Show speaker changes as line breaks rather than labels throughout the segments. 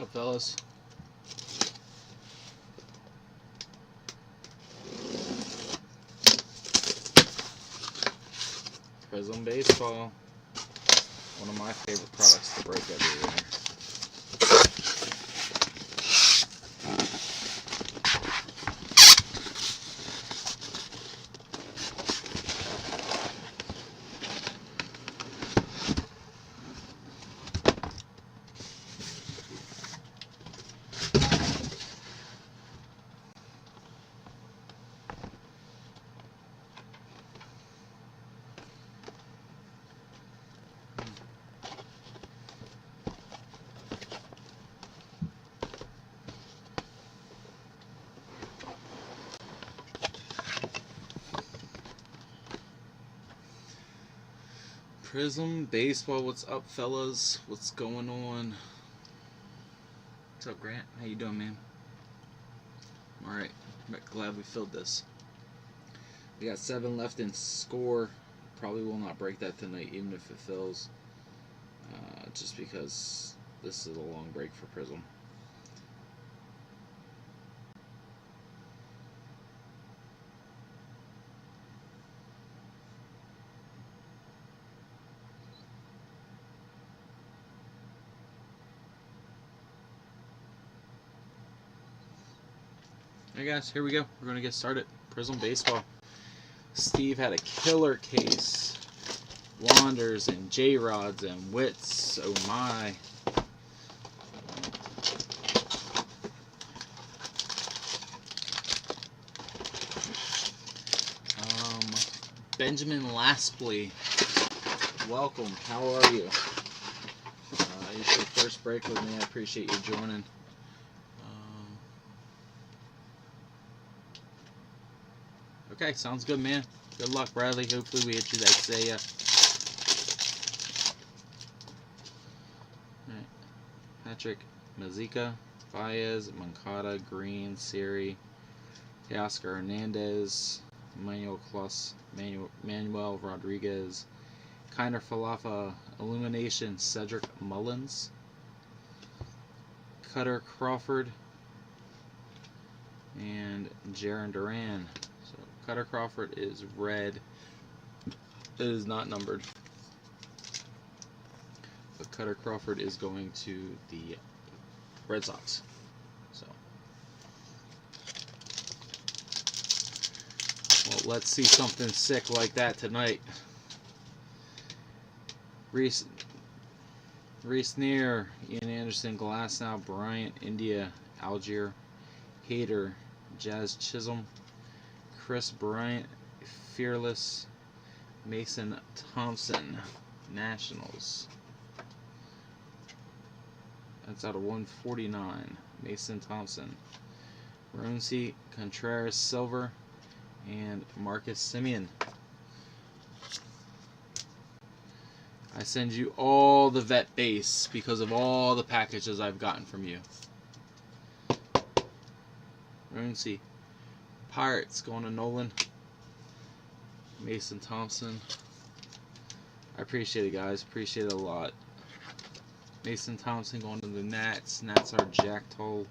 What's up, fellas? Prizm Baseball. One of my favorite products to break every year. Prizm Baseball, what's up, fellas? What's going on? What's up, Grant? How you doing, man? Alright, glad we filled this. We got 7 left in score. Probably will not break that tonight, even if it fills. Just because this is a long break for Prizm. Hey guys, here we go. We're going to get started. Prizm Baseball. Steve had a killer case. Wanders and J-Rods and Wits. Oh my. Benjamin Laspley. Welcome. How are you? It's your first break with me. I appreciate you joining. Okay, sounds good, man. Good luck, Bradley. Hopefully we hit you that Isaiah. Alright. Patrick, Mazika, Baez, Moncada, Green, Siri, Teoscar Hernandez, Manuel Rodriguez, Kiner Falefa, Illumination, Cedric Mullins, Cutter Crawford, and Jaron Duran. Cutter Crawford is red. It is not numbered. But Cutter Crawford is going to the Red Sox. So, well, let's see something sick like that tonight. Reese Neer, Ian Anderson, Glasnow, Bryant, India, Algier, Hader, Jazz Chisholm, Chris Bryant, Fearless, Mason Thompson, Nationals. That's out of 149. Mason Thompson. Ronci, Contreras, Silver, and Marcus Semien. I send you all the vet base because of all the packages I've gotten from you. Ronci. Pirates going to Nolan. Mason Thompson. I appreciate it, guys. Appreciate it a lot. Mason Thompson going to the Nats. Nats are Jack Toll.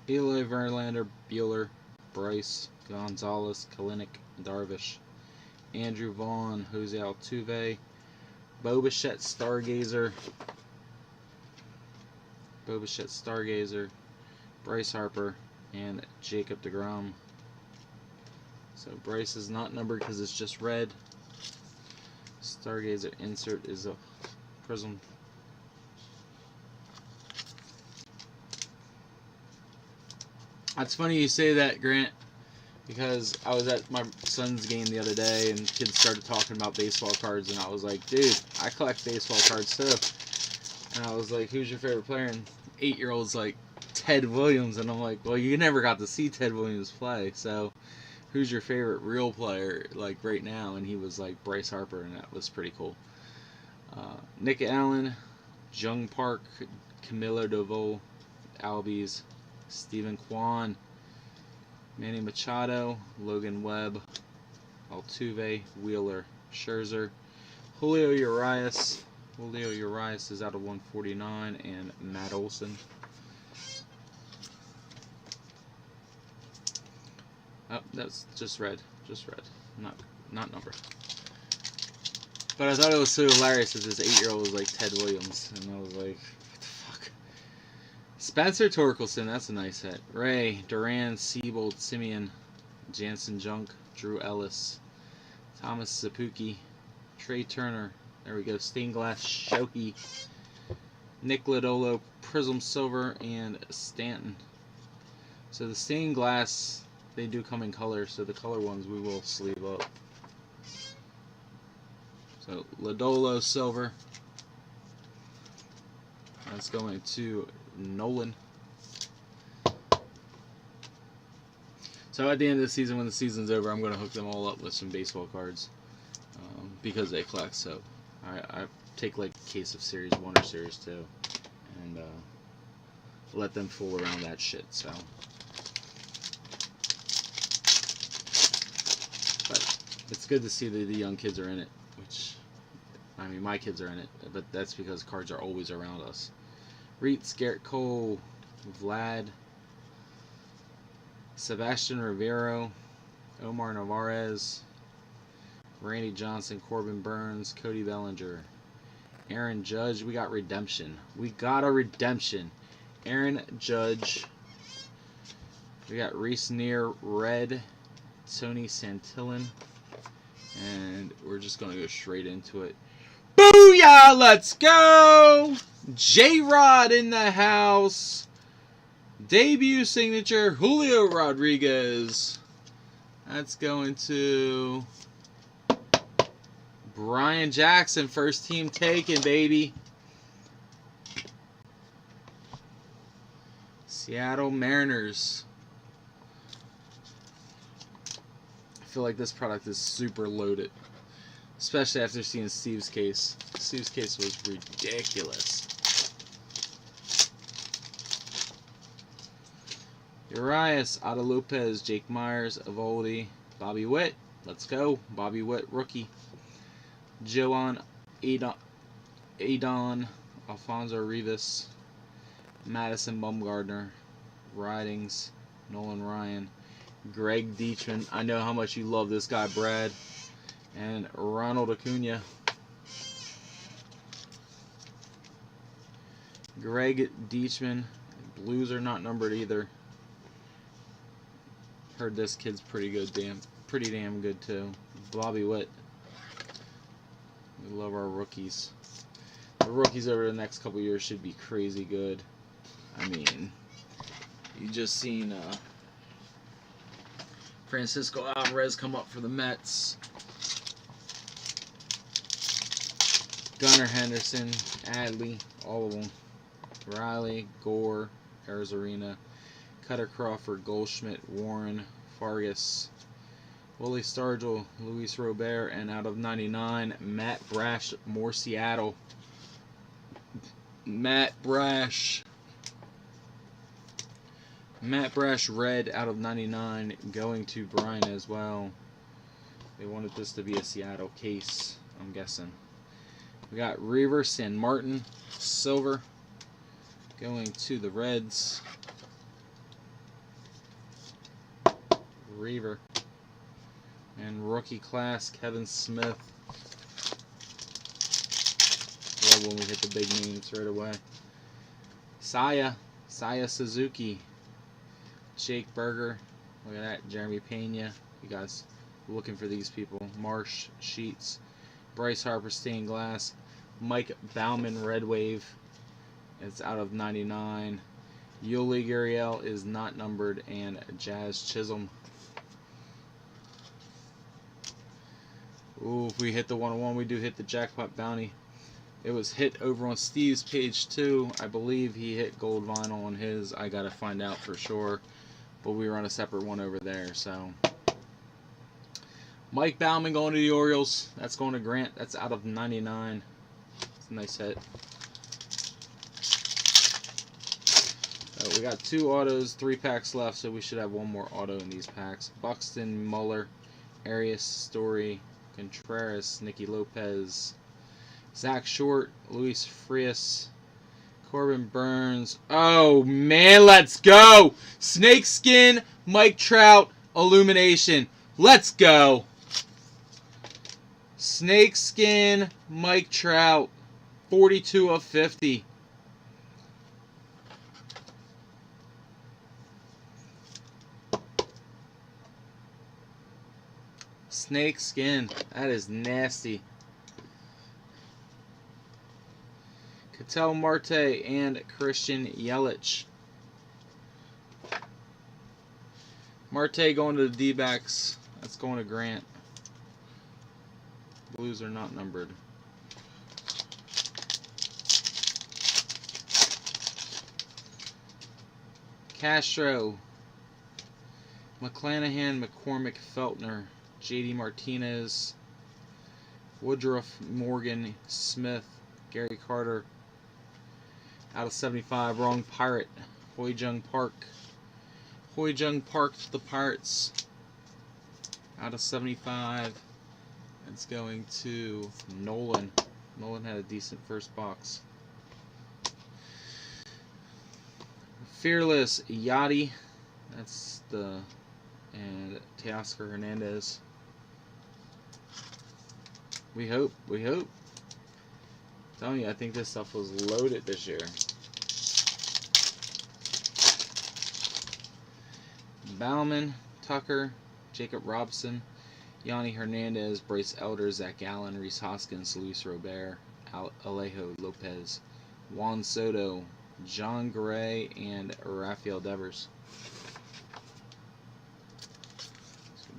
Eloy Verlander, Bueller, Bryce, Gonzalez, Kalinick, Darvish, Andrew Vaughn, Jose Altuve, Bo Bichette, Stargazer, Bryce Harper, and Jacob deGrom. So Bryce is not numbered because it's just red. Stargazer insert is a Prizm. It's funny you say that, Grant, because I was at my son's game the other day and kids started talking about baseball cards and I was like, dude, I collect baseball cards too. And I was like, who's your favorite player? And 8-year-old's like, Ted Williams. And I'm like, well, you never got to see Ted Williams play, so who's your favorite real player like right now? And he was like Bryce Harper, and that was pretty cool. Nick Allen, Jung Park, Camilo Doval, Albies, Stephen Kwan, Manny Machado, Logan Webb, Altuve, Wheeler, Scherzer, Julio Urias. Julio Urias is out of 149, and Matt Olson. Oh, that's just red. Just red. Not numbered. But I thought it was so hilarious that this 8-year-old was like Ted Williams. And I was like, what the fuck? Spencer Torkelson, that's a nice hit. Ray, Duran, Siebold, Simeon, Jansen Junk, Drew Ellis, Thomas Zapuki, Trey Turner. There we go. Stained Glass Shohei, Nick Lodolo, Prizm Silver, and Stanton. So the stained glass, they do come in color, so the color ones we will sleeve up. So Lodolo Silver. That's going to Nolan. So at the end of the season, when the season's over, I'm going to hook them all up with some baseball cards because they collect. So I take like a case of Series 1 or Series 2 and let them fool around that shit. So, but it's good to see that the young kids are in it, which, I mean, my kids are in it, but that's because cards are always around us. Reitz, Garrett Cole, Vlad, Sebastian Rivero, Omar Narvaez, Randy Johnson, Corbin Burns, Cody Bellinger, Aaron Judge. We got redemption. We got a redemption. Aaron Judge. We got Reese Neer, red, Tony Santillan, and we're just going to go straight into it. Booyah! Let's go! J-Rod in the house. Debut signature, Julio Rodriguez. That's going to Brian Jackson, first team taken, baby. Seattle Mariners. I feel like this product is super loaded, especially after seeing Steve's case. Steve's case was ridiculous. Urias, Ada Lopez, Jake Myers, Evoldi, Bobby Witt. Let's go. Bobby Witt, rookie. Joan Adon, Alfonso Rivas, Madison Bumgarner, Ridings, Nolan Ryan, Greg Deichmann. I know how much you love this guy, Brad. And Ronald Acuna. Greg Deichmann. Blues are not numbered either. Heard this kid's pretty good, pretty damn good too. Bobby Witt. We love our rookies. The rookies over the next couple years should be crazy good. I mean, you just seen Francisco Alvarez come up for the Mets. Gunnar Henderson, Adley, all of them. Riley, Gore, Arizarena, Cutter Crawford, Goldschmidt, Warren, Fargas, Willie Stargell, Luis Robert, and out of 99, Matt Brash, more Seattle. Matt Brash, red out of 99, going to Brian as well. They wanted this to be a Seattle case, I'm guessing. We got Reaver, San Martin, silver, going to the Reds. Reaver. And rookie class, Kevin Smith. Love when we hit the big names right away. Saya Suzuki. Jake Berger. Look at that. Jeremy Pena. You guys looking for these people. Marsh, Sheets. Bryce Harper, stained glass. Mike Bauman, red wave. It's out of 99. Yuli Gurriel is not numbered. And Jazz Chisholm. Ooh, if we hit the 101, we do hit the jackpot bounty. It was hit over on Steve's page too. I believe he hit gold vinyl on his. I gotta find out for sure. But we were on a separate one over there, so. Mike Bauman going to the Orioles. That's going to Grant. That's out of 99. It's a nice hit. Oh, we got 2 autos, 3 packs left, so we should have 1 more auto in these packs. Buxton, Muller, Arias, Story, Contreras, Nicky Lopez, Zach Short, Luis Frias, Corbin Burns. Oh, man, let's go! Snakeskin, Mike Trout, Illumination. Let's go! Snakeskin, Mike Trout, 42 of 50. Snakeskin. That is nasty. Ketel Marte and Christian Yelich. Marte going to the D-backs. That's going to Grant. Blues are not numbered. Castro. McClanahan, McCormick, Feltner, J.D. Martinez, Woodruff, Morgan, Smith, Gary Carter. Out of 75, wrong Pirate. Hoi Jung Park. Hoi Jung Park to the Pirates. Out of 75. It's going to Nolan. Nolan had a decent first box. Fearless Yachty. That's the... And Teoscar Hernandez. We hope. We hope. I'm telling you, I think this stuff was loaded this year. Bauman, Tucker, Jacob Robson, Yanni Hernandez, Bryce Elder, Zach Allen, Reese Hoskins, Luis Robert, Alejo Lopez, Juan Soto, John Gray, and Rafael Devers.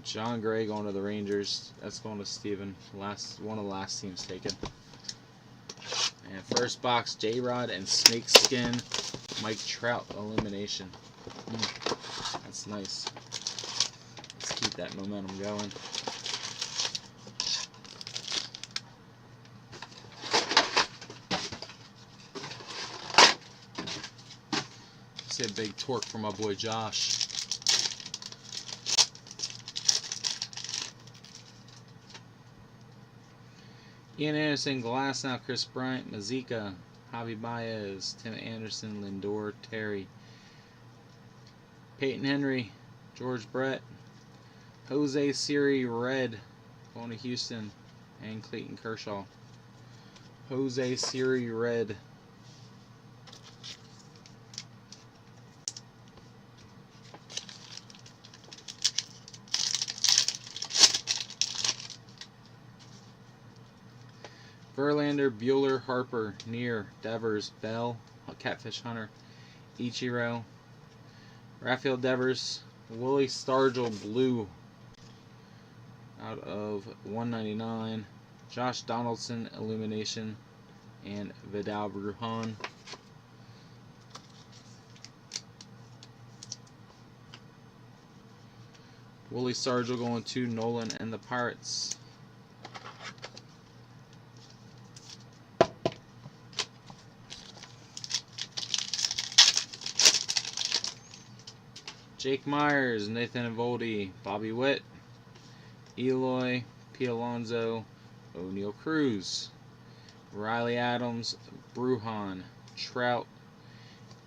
John Gray going to the Rangers. That's going to Steven. One of the last teams taken. And first box, J-Rod and Snakeskin, Mike Trout Illumination. That's nice. Let's keep that momentum going. See a big torque from my boy Josh. Ian Anderson, Glasnow, Chris Bryant, Mazika, Javi Baez, Tim Anderson, Lindor, Terry, Peyton Henry, George Brett, Jose Siri, Red, going to Houston, and Clayton Kershaw. Jose Siri, Red. Verlander, Bueller, Harper, Neer, Devers, Bell, Catfish Hunter, Ichiro, Rafael Devers, Willie Stargell, Blue, out of 199, Josh Donaldson, Illumination, and Vidal Brujan. Willie Stargell going to Nolan and the Pirates. Jake Myers, Nathan Eovaldi, Bobby Witt, Eloy, P. Alonso, O'Neal Cruz, Riley Adams, Brujan, Trout,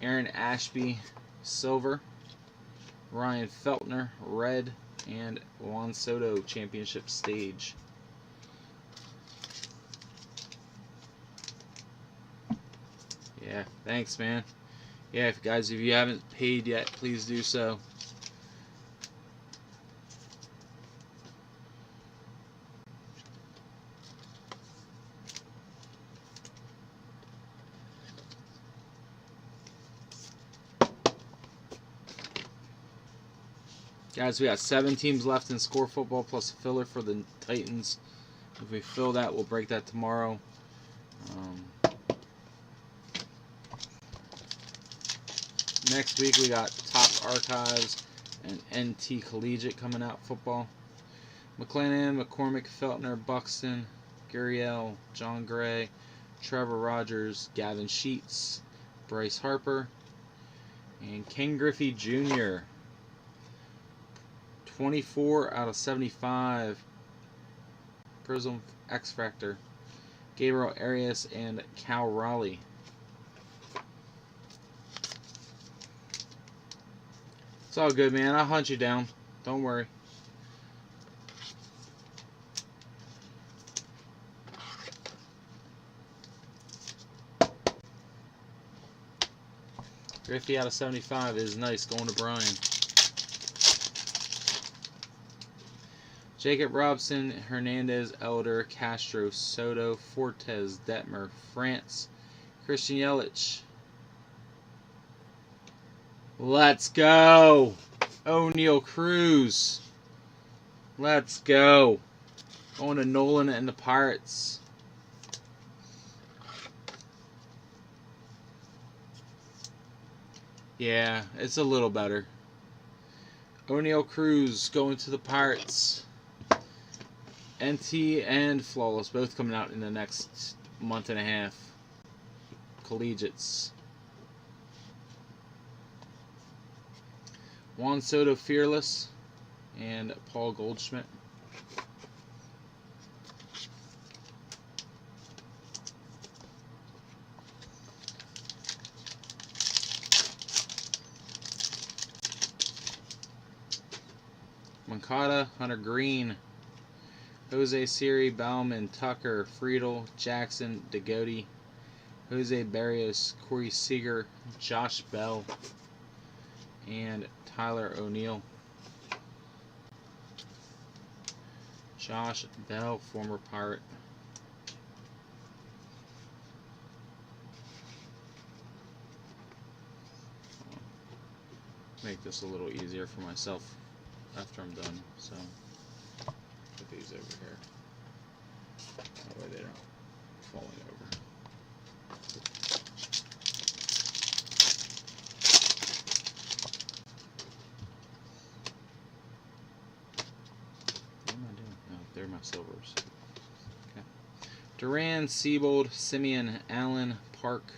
Aaron Ashby, Silver, Ryan Feltner, Red, and Juan Soto, Championship Stage. Yeah, thanks, man. Yeah, guys, if you haven't paid yet, please do so. Guys, we got 7 teams left in Score Football plus a filler for the Titans. If we fill that, we'll break that tomorrow. Next week we got Top Archives and NT Collegiate coming out football. McClanahan, McCormick, Feltner, Buxton, Gurriel, John Gray, Trevor Rogers, Gavin Sheets, Bryce Harper, And Ken Griffey Jr. 24 out of 75. Prizm X Factor. Gabriel Arias and Cal Raleigh. It's all good, man. I'll hunt you down. Don't worry. Griffey out of 75 is nice. Going to Brian. Jacob Robson, Hernandez, Elder, Castro, Soto, Fortes, Detmer, France, Christian Yelich. Let's go! O'Neal Cruz. Let's go. Going to Nolan and the Pirates. Yeah, it's a little better. O'Neal Cruz going to the Pirates. NT and Flawless both coming out in the next month and a half. Collegiates. Juan Soto Fearless and Paul Goldschmidt. Moncada, Hunter Green, Jose Siri, Bauman, Tucker, Friedel, Jackson, DeGote, Jose Barrios, Corey Seager, Josh Bell, and Tyler O'Neill. Josh Bell, former Pirate. Make this a little easier for myself after I'm done, so put these over here. That way they don't fall over. What am I doing? Oh, they're my silvers. Okay. Duran, Siebold, Simeon, Allen, Park,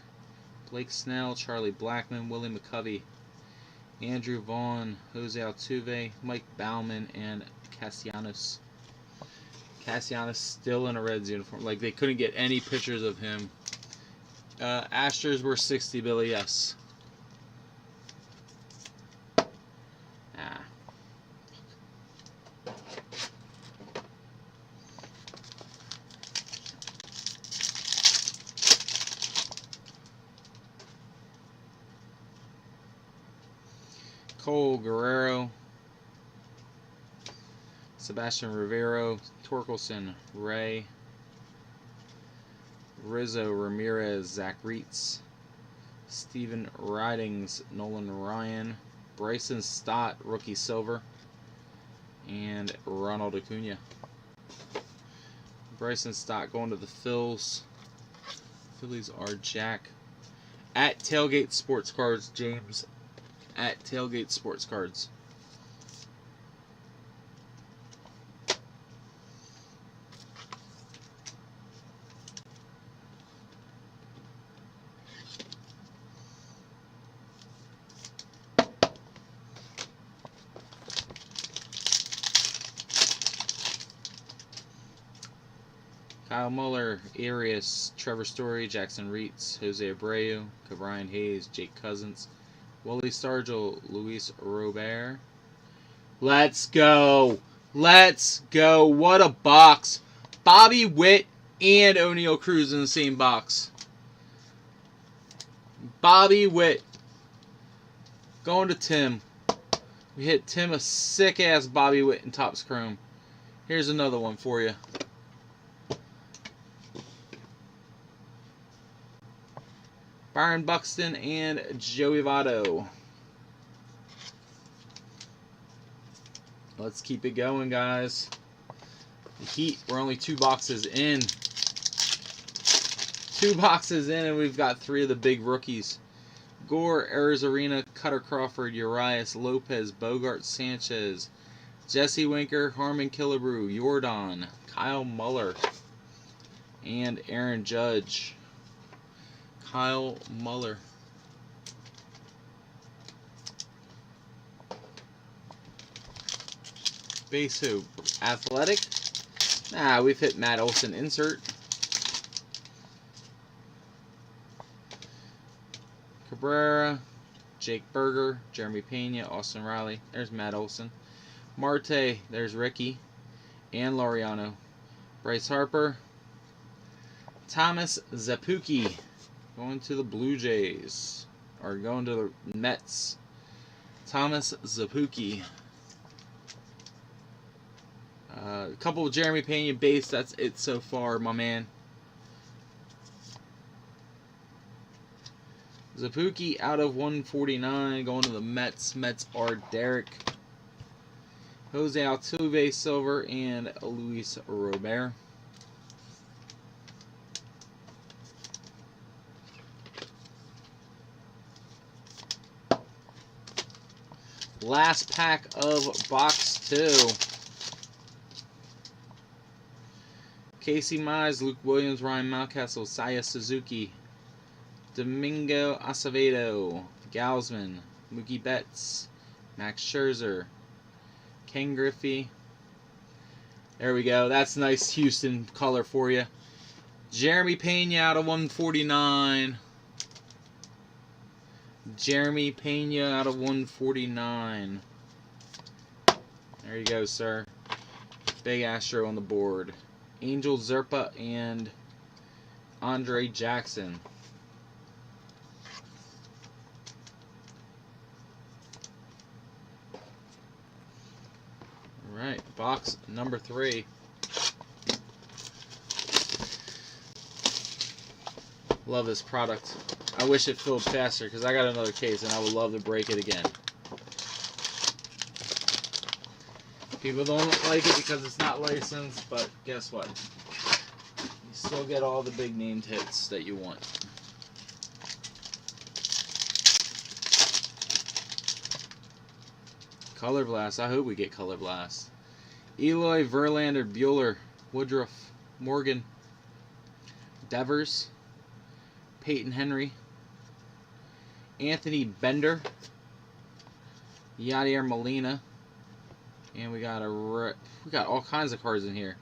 Blake Snell, Charlie Blackmon, Willie McCovey, Andrew Vaughn, Jose Altuve, Mike Bauman, and Castellanos. Castellanos still in a Reds uniform. Like, they couldn't get any pictures of him. Astros were 60, Billy, yes. Ah. Cole Guerrero, Sebastian Rivero, Torkelson, Ray, Rizzo, Ramirez, Zach Reitz, Steven Ridings, Nolan Ryan, Bryson Stott, rookie silver, and Ronald Acuna. Bryson Stott going to the Phils. Phillies are Jack. At Tailgate Sports Cards, James. At Tailgate Sports Cards. Kyle Muller, Arias, Trevor Story, Jackson Reitz, Jose Abreu, Brian Hayes, Jake Cousins, Wally Stargell, Luis Robert. Let's go. Let's go. What a box. Bobby Witt and O'Neal Cruz in the same box. Bobby Witt. Going to Tim. We hit Tim a sick-ass Bobby Witt in Topps Chrome. Here's another one for you. Byron Buxton and Joey Votto. Let's keep it going, guys. The Heat, we're only 2 boxes in. 2 boxes in, and we've got 3 of the big rookies. Gore, Arizarena, Cutter Crawford, Urias, Lopez, Bogart, Sanchez, Jesse Winker, Harmon Killebrew, Jordan, Kyle Muller, and Aaron Judge. Kyle Muller. Base who? Athletic? Nah, we've hit Matt Olson insert. Cabrera, Jake Berger, Jeremy Pena, Austin Riley. There's Matt Olson. Marte, there's Ricky. And Laureano. Bryce Harper. Thomas Zapuki going to the Blue Jays. Or going to the Mets. Thomas Zapuki. A couple of Jeremy Pena base. That's it so far, my man. Zapuki out of 149. Going to the Mets. Mets are Derek. Jose Altuve silver and Luis Robert. Last pack of box 2. Casey Mize, Luke Williams, Ryan Mountcastle, Saya Suzuki, Domingo Acevedo, Gausman, Mookie Betts, Max Scherzer, Ken Griffey. There we go. That's nice Houston color for you. Jeremy Pena out of 149. Jeremy Pena out of 149. There you go, sir. Big Astro on the board. Angel Zerpa and Andre Jackson. Alright, box number 3. Love this product. I wish it filled faster because I got another case and I would love to break it again. People don't like it because it's not licensed, but guess what? You still get all the big named hits that you want. Color Blast. I hope we get Color Blast. Eloy, Verlander, Bueller, Woodruff, Morgan, Devers, Peyton Henry, Anthony Bender, Yadier Molina, and we got all kinds of cards in here.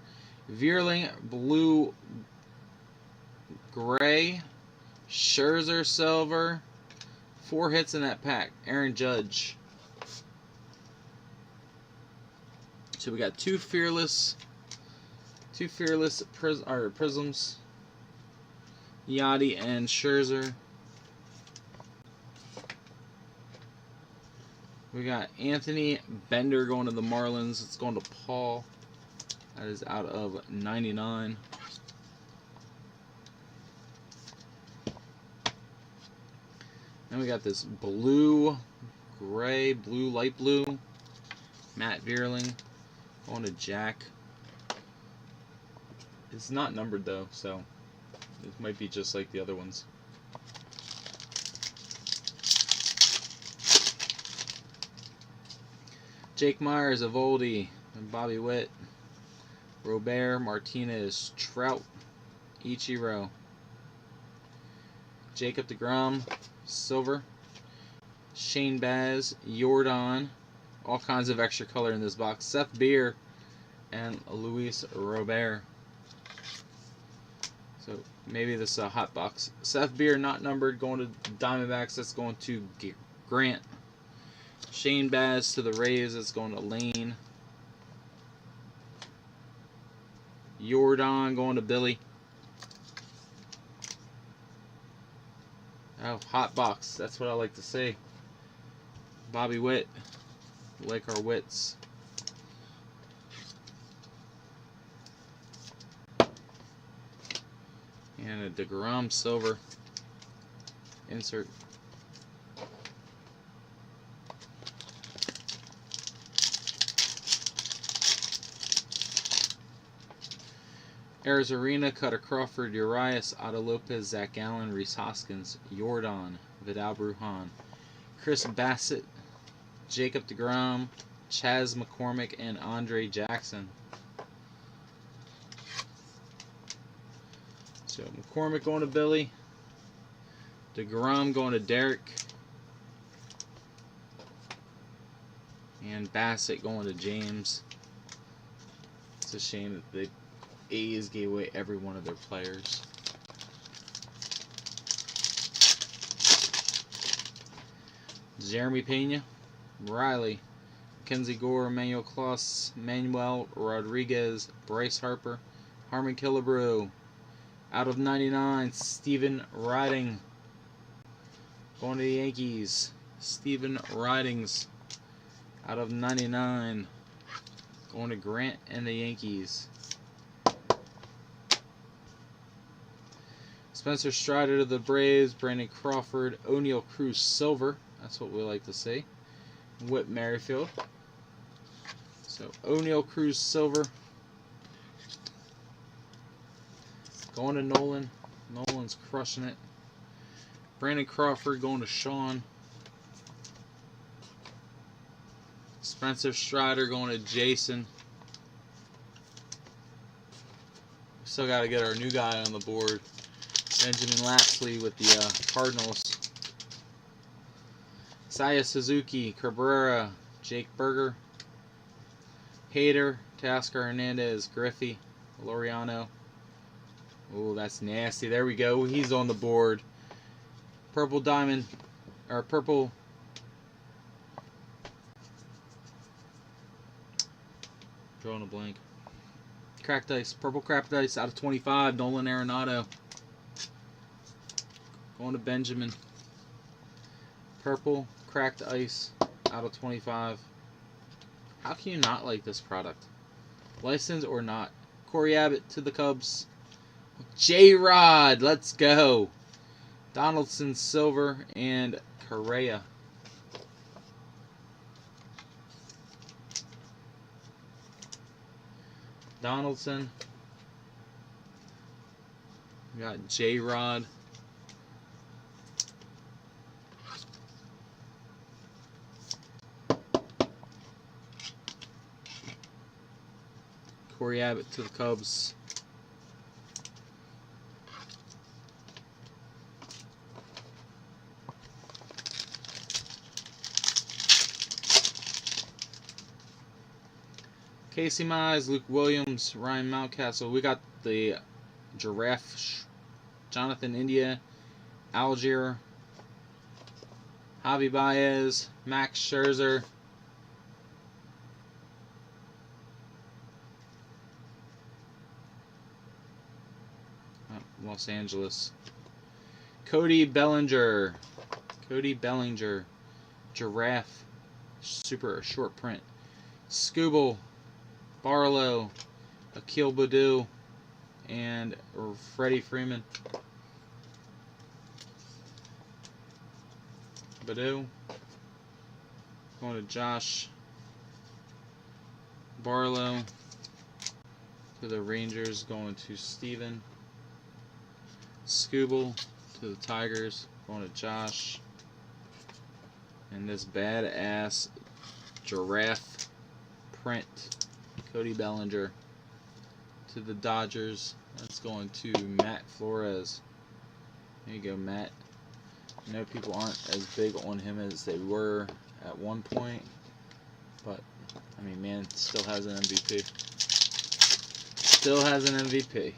Vierling, blue, gray, Scherzer, silver. 4 hits in that pack. Aaron Judge. So we got two fearless Prizms. Yachty and Scherzer. We got Anthony Bender going to the Marlins. It's going to Paul. That is out of 99. Then we got this blue, gray, blue, light blue. Matt Vierling going to Jack. It's not numbered though, so it might be just like the other ones. Jake Myers, Evoldi, and Bobby Witt. Robert, Martinez, Trout, Ichiro. Jacob deGrom, silver. Shane Baz, Jordan. All kinds of extra color in this box. Seth Beer and Luis Robert. So maybe this is a hot box. Seth Beer not numbered, going to Diamondbacks. That's going to Grant. Shane Baz to the Rays. That's going to Lane. Jordan going to Billy. Oh, hot box. That's what I like to say. Bobby Witt. Like our wits. And a deGrom silver insert. Arizarena, Cutter Crawford, Urias, Otto Lopez, Zach Allen, Rhys Hoskins, Jordan, Vidal Brujan, Chris Bassett, Jacob deGrom, Chaz McCormick, and Andre Jackson. So McCormick going to Billy, deGrom going to Derek, and Bassett going to James. It's a shame that the A's gave away every one of their players. Jeremy Pena, Riley, Mackenzie Gore, Emmanuel Kloss, Manuel Rodriguez, Bryce Harper, Harmon Killebrew. Out of 99, Steven Riding. Going to the Yankees. Steven Ridings. Out of 99. Going to Grant and the Yankees. Spencer Strider to the Braves. Brandon Crawford. O'Neal Cruz Silver. That's what we like to see. Whit Merrifield. So O'Neal Cruz Silver. Going to Nolan. Nolan's crushing it. Brandon Crawford going to Sean. Spencer Strider going to Jason. We still got to get our new guy on the board. Benjamin Lapsley with the Cardinals. Saya Suzuki, Cabrera, Jake Berger, Hader, Tasker Hernandez, Griffey, Laureano. Oh, that's nasty. There we go. He's on the board. Purple diamond, or purple. Drawing a blank. Cracked dice. Purple cracked dice out of 25. Nolan Arenado. Going to Benjamin. Purple cracked ice out of 25. How can you not like this product? License or not? Corey Abbott to the Cubs. J-Rod, let's go. Donaldson Silver and Correa. Donaldson. We got J-Rod. Corey Abbott to the Cubs. Casey Mize, Luke Williams, Ryan Mountcastle. We got the Giraffe, Jonathan India, Algier, Javi Baez, Max Scherzer. Los Angeles. Cody Bellinger. Cody Bellinger. Giraffe. Super short print. Scooble. Barlow. Akil Baddoo. And Freddie Freeman. Baddoo. Going to Josh. Barlow. To the Rangers. Going to Steven. Scooble to the Tigers, going to Josh. And this badass giraffe print, Cody Bellinger to the Dodgers. That's going to Matt Flores. There you go, Matt. I know people aren't as big on him as they were at one point, but I mean, man, still has an MVP. Still has an MVP.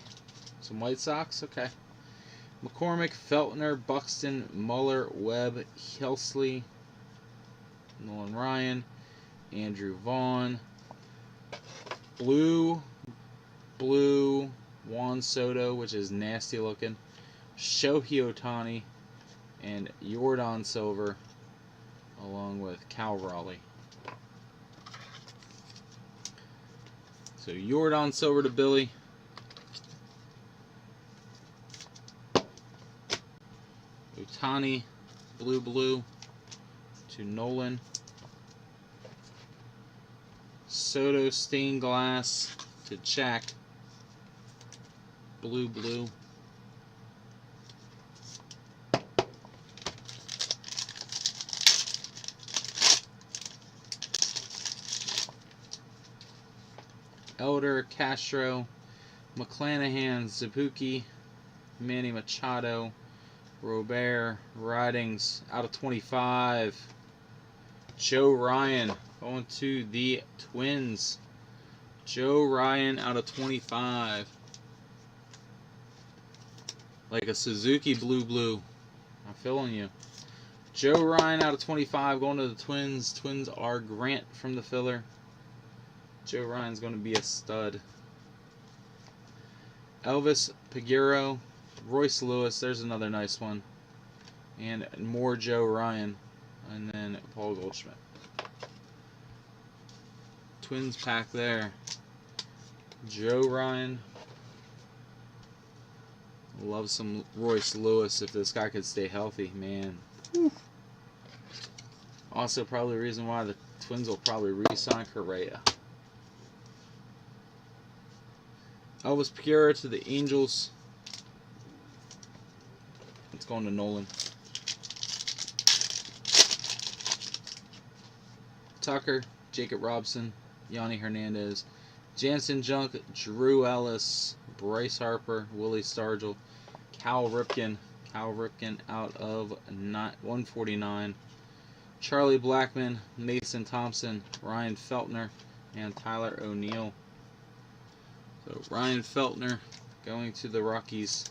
Some White Sox, okay. McCormick, Feltner, Buxton, Muller, Webb, Helsley, Nolan Ryan, Andrew Vaughn, Blue, Juan Soto, which is nasty looking, Shohei Ohtani, and Jordan Silver, along with Cal Raleigh. So Jordan Silver to Billy. Ohtani, blue to Nolan. Soto stained glass to Jack. Blue. Elder, Castro, McClanahan, Zabuki, Manny Machado, Robert, Ridings, out of 25. Joe Ryan going to the Twins. Joe Ryan out of 25. Like a Suzuki blue. I'm feeling you. Joe Ryan out of 25 going to the Twins. Twins are Grant from the filler. Joe Ryan's going to be a stud. Elvis Peguero, Royce Lewis, there's another nice one. And more Joe Ryan. And then Paul Goldschmidt. Twins pack there. Joe Ryan. Love some Royce Lewis if this guy could stay healthy, man. Whew. Also, probably the reason why the Twins will probably re-sign Correa. Elvis Peguero to the Angels. It's going to Nolan. Tucker, Jacob Robson, Yanni Hernandez, Jansen Junk, Drew Ellis, Bryce Harper, Willie Stargell, Cal Ripken out of 149, Charlie Blackmon, Mason Thompson, Ryan Feltner, and Tyler O'Neill. So Ryan Feltner going to the Rockies.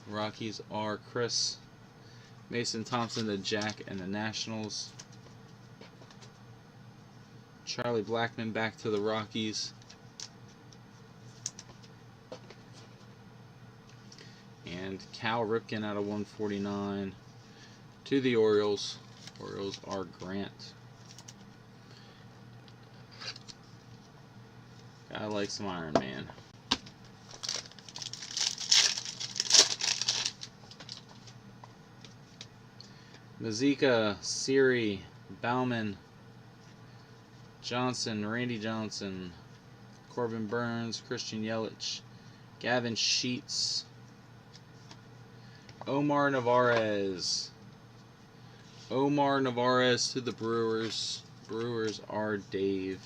Rockies are Chris. Mason Thompson to Jack and the Nationals. Charlie Blackmon back to the Rockies. And Cal Ripken out of 149 to the Orioles. Orioles are Grant. I like some Iron Man. Mazika, Siri, Bauman, Johnson, Randy Johnson, Corbin Burns, Christian Yelich, Gavin Sheets, Omar Narvaez. Omar Narvaez to the Brewers. Brewers are Dave.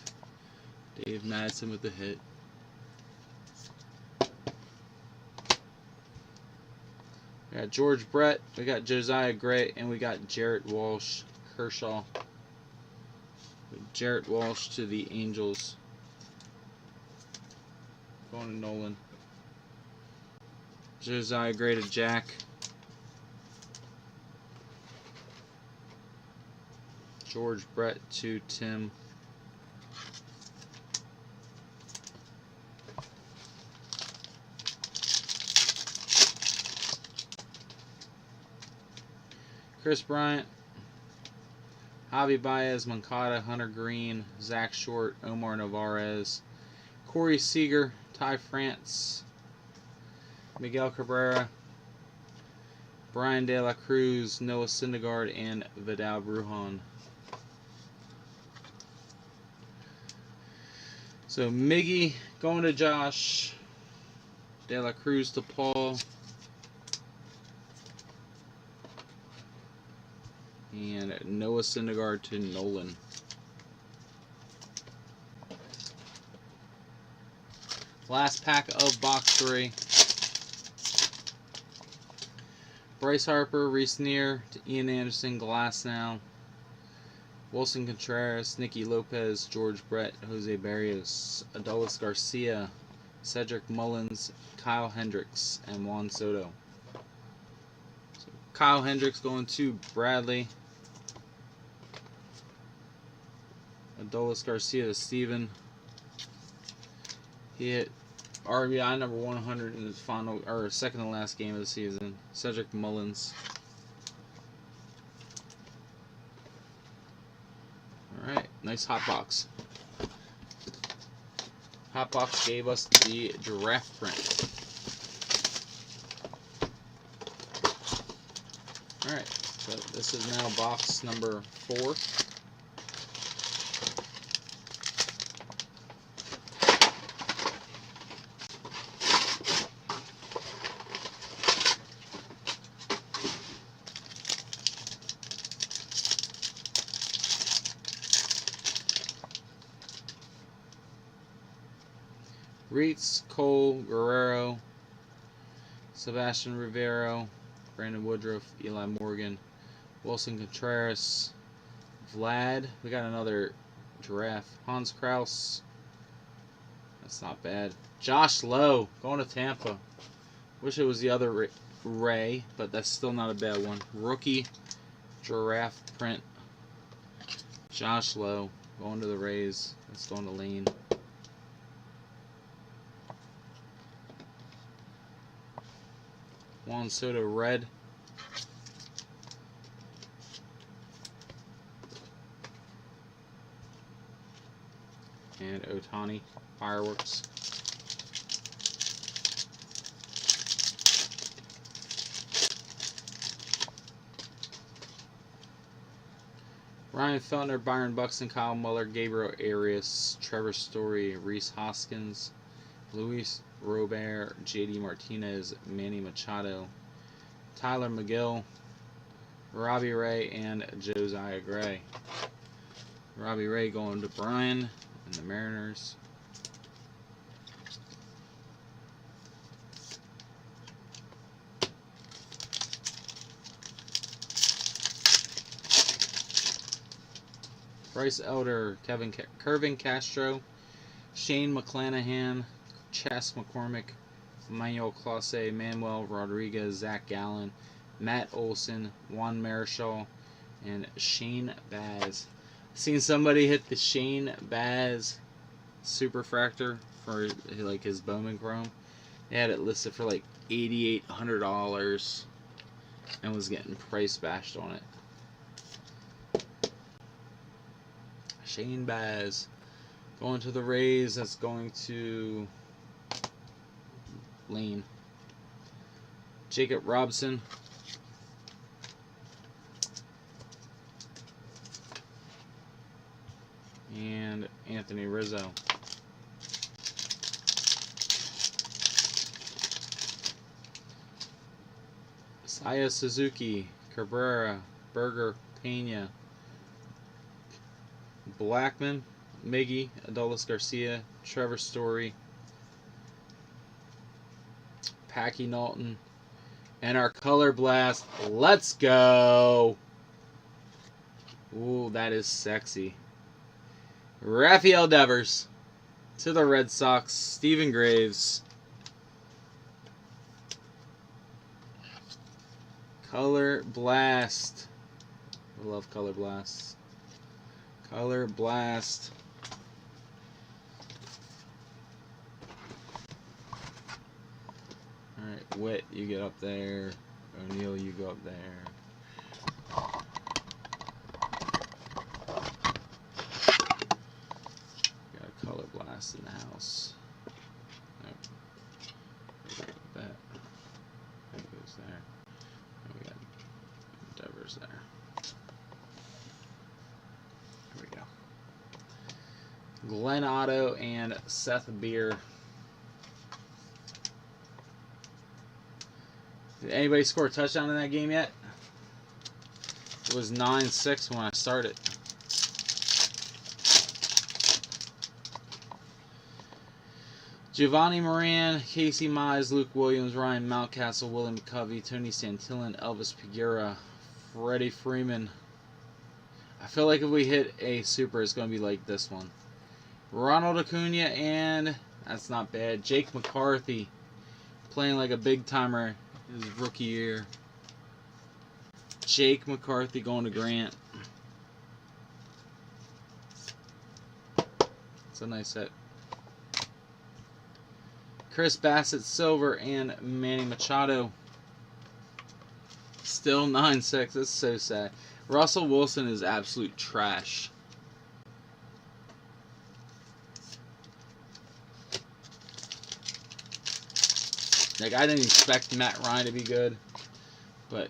Dave Madsen with the hit. We got George Brett, we got Josiah Gray, and we got Jarrett Walsh, Kershaw. Jarrett Walsh to the Angels. Going to Nolan. Josiah Gray to Jack. George Brett to Tim. Chris Bryant, Javi Baez, Moncada, Hunter Green, Zach Short, Omar Narvaez, Corey Seager, Ty France, Miguel Cabrera, Brian De La Cruz, Noah Syndergaard, and Vidal Brujan. So Miggy going to Josh, De La Cruz to Paul, and Noah Syndergaard to Nolan. Last pack of box 3. Bryce Harper, Reese Neer to Ian Anderson, Glasnow, Wilson Contreras, Nicky Lopez, George Brett, Jose Barrios, Adolis Garcia, Cedric Mullins, Kyle Hendricks, and Juan Soto. So Kyle Hendricks going to Bradley. Adolis Garcia to Steven. He hit RBI number 100 in his final or second to last game of the season. Cedric Mullins. Alright, nice hot box. Hot box gave us the draft print. Alright, so this is now box number 4. Reitz, Cole, Guerrero, Sebastian Rivero, Brandon Woodruff, Eli Morgan, Wilson Contreras, Vlad. We got another giraffe. Hans Kraus, That's not bad. Josh Lowe going to Tampa. Wish it was the other Ray, but that's still not a bad one. Rookie giraffe print. Josh Lowe going to the Rays. That's going to Lane. Juan Soto red. And Ohtani fireworks. Ryan Feltner, Byron Buxton, Kyle Muller, Gabriel Arias, Trevor Story, Reese Hoskins, Luis Robert, JD Martinez, Manny Machado, Tyler McGill, Robbie Ray, and Josiah Gray. Robbie Ray going to Brian and the Mariners. Bryce Elder, Kervin Castro, Shane McClanahan, Chas McCormick, Emmanuel Clase, Manuel Rodriguez, Zach Gallen, Matt Olson, Juan Marichal, and Shane Baz. Seen somebody hit the Shane Baz Superfractor for like his Bowman Chrome. They had it listed for like $8,800 and was getting price bashed on it. Shane Baz going to the Rays. That's going to Lane. Jacob Robson. And Anthony Rizzo. Saya Suzuki, Cabrera, Berger, Pena, Blackman, Miggy, Adolis Garcia, Trevor Story, Packy Knowlton, and our Color Blast. Let's go! Ooh, that is sexy. Rafael Devers to the Red Sox. Stephen Graves. Color Blast. I love Color Blast. Color Blast. Alright, Witt, you get up there. O'Neill, you go up there. Got a Color Blast in the house. Nope. That goes there. And we got Devers there. Glenn Otto and Seth Beer. Did anybody score a touchdown in that game yet? It was 9-6 when I started. Giovanni Moran, Casey Mize, Luke Williams, Ryan Mountcastle, William McCovey, Tony Santillan, Elvis Peguera, Freddie Freeman. I feel like if we hit a super, it's going to be like this one. Ronald Acuna, and that's not bad. Jake McCarthy playing like a big timer his rookie year. Jake McCarthy going to Grant. It's a nice hit. Chris Bassett silver and Manny Machado. Still 9-6. That's so sad. Russell Wilson is absolute trash. Like, I didn't expect Matt Ryan to be good, but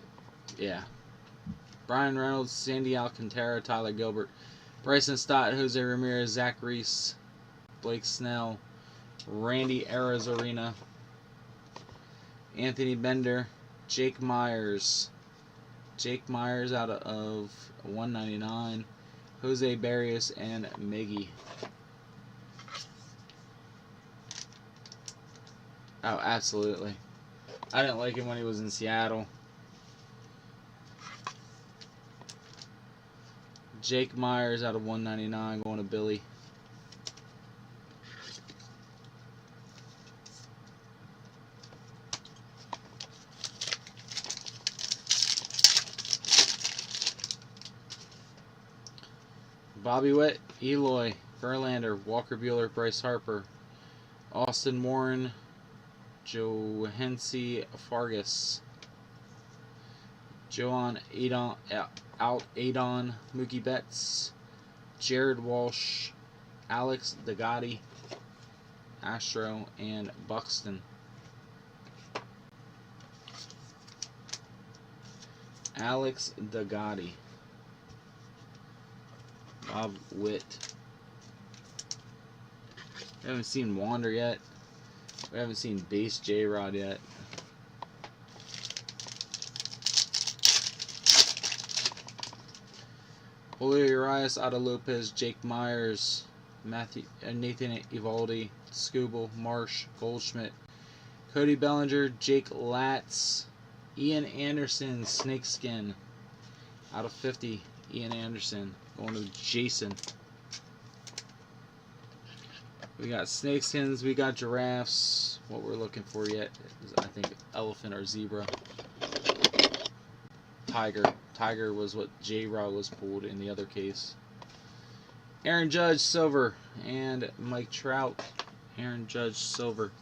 yeah. Brian Reynolds, Sandy Alcantara, Tyler Gilbert, Bryson Stott, Jose Ramirez, Zach Reese, Blake Snell, Randy Arozarena, Anthony Bender, Jake Myers. Jake Myers out of 199, Jose Barrios, and Miggy. Oh, absolutely. I didn't like him when he was in Seattle. Jake Myers out of 199 going to Billy. Bobby Witt, Eloy, Verlander, Walker Buehler, Bryce Harper, Austin Warren, Johansi Fargas, Joan Adon, Mookie Betts, Jared Walsh, Alex Degatti, Astro, and Buxton. Alex Degatti. Bob Witt. We haven't seen Wander yet. We haven't seen Base J-Rod yet. Julio Urias, Otto Lopez, Jake Myers, Nathan Eovaldi, Skubal, Marsh, Goldschmidt, Cody Bellinger, Jake Latz, Ian Anderson, Snakeskin, out of 50, Ian Anderson, going to Jason. We got snakeskins, we got giraffes. What we're looking for yet is, I think, elephant or zebra. Tiger. Tiger was what J-Rod was pulled in the other case. Aaron Judge, silver, and Mike Trout. Aaron Judge, silver,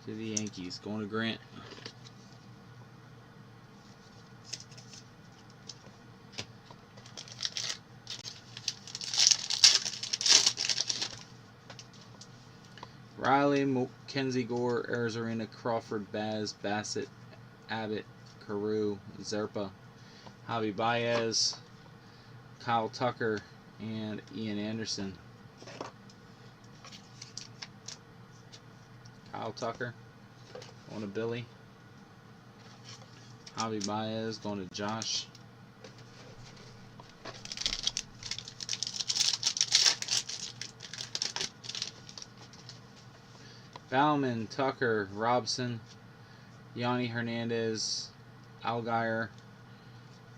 to the Yankees. Going to Grant. Riley, Mackenzie Gore, Arizarena, Crawford, Baz, Bassett, Abbott, Carew, Zerpa, Javi Baez, Kyle Tucker, and Ian Anderson. Kyle Tucker going to Billy. Javi Baez going to Josh. Bauman, Tucker, Robson, Yanni Hernandez, Algier,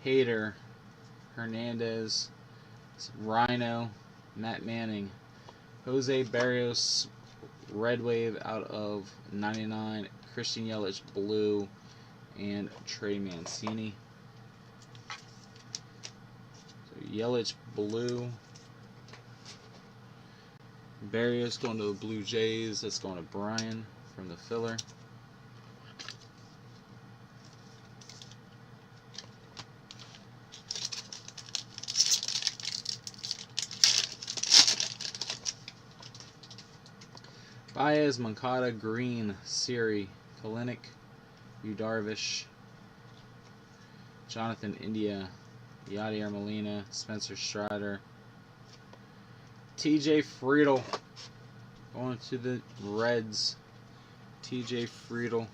Hader, Hernandez, Rhino, Matt Manning, Jose Barrios, Red Wave out of 99, Christian Yelich, blue, and Trey Mancini. So Yelich, blue. Barrios going to the Blue Jays. That's going to Brian from the filler. Baez, Moncada, Green, Siri, Kalinick, Darvish, Jonathan India, Yadier Molina, Spencer Strider, TJ Friedl going to the Reds. TJ Friedl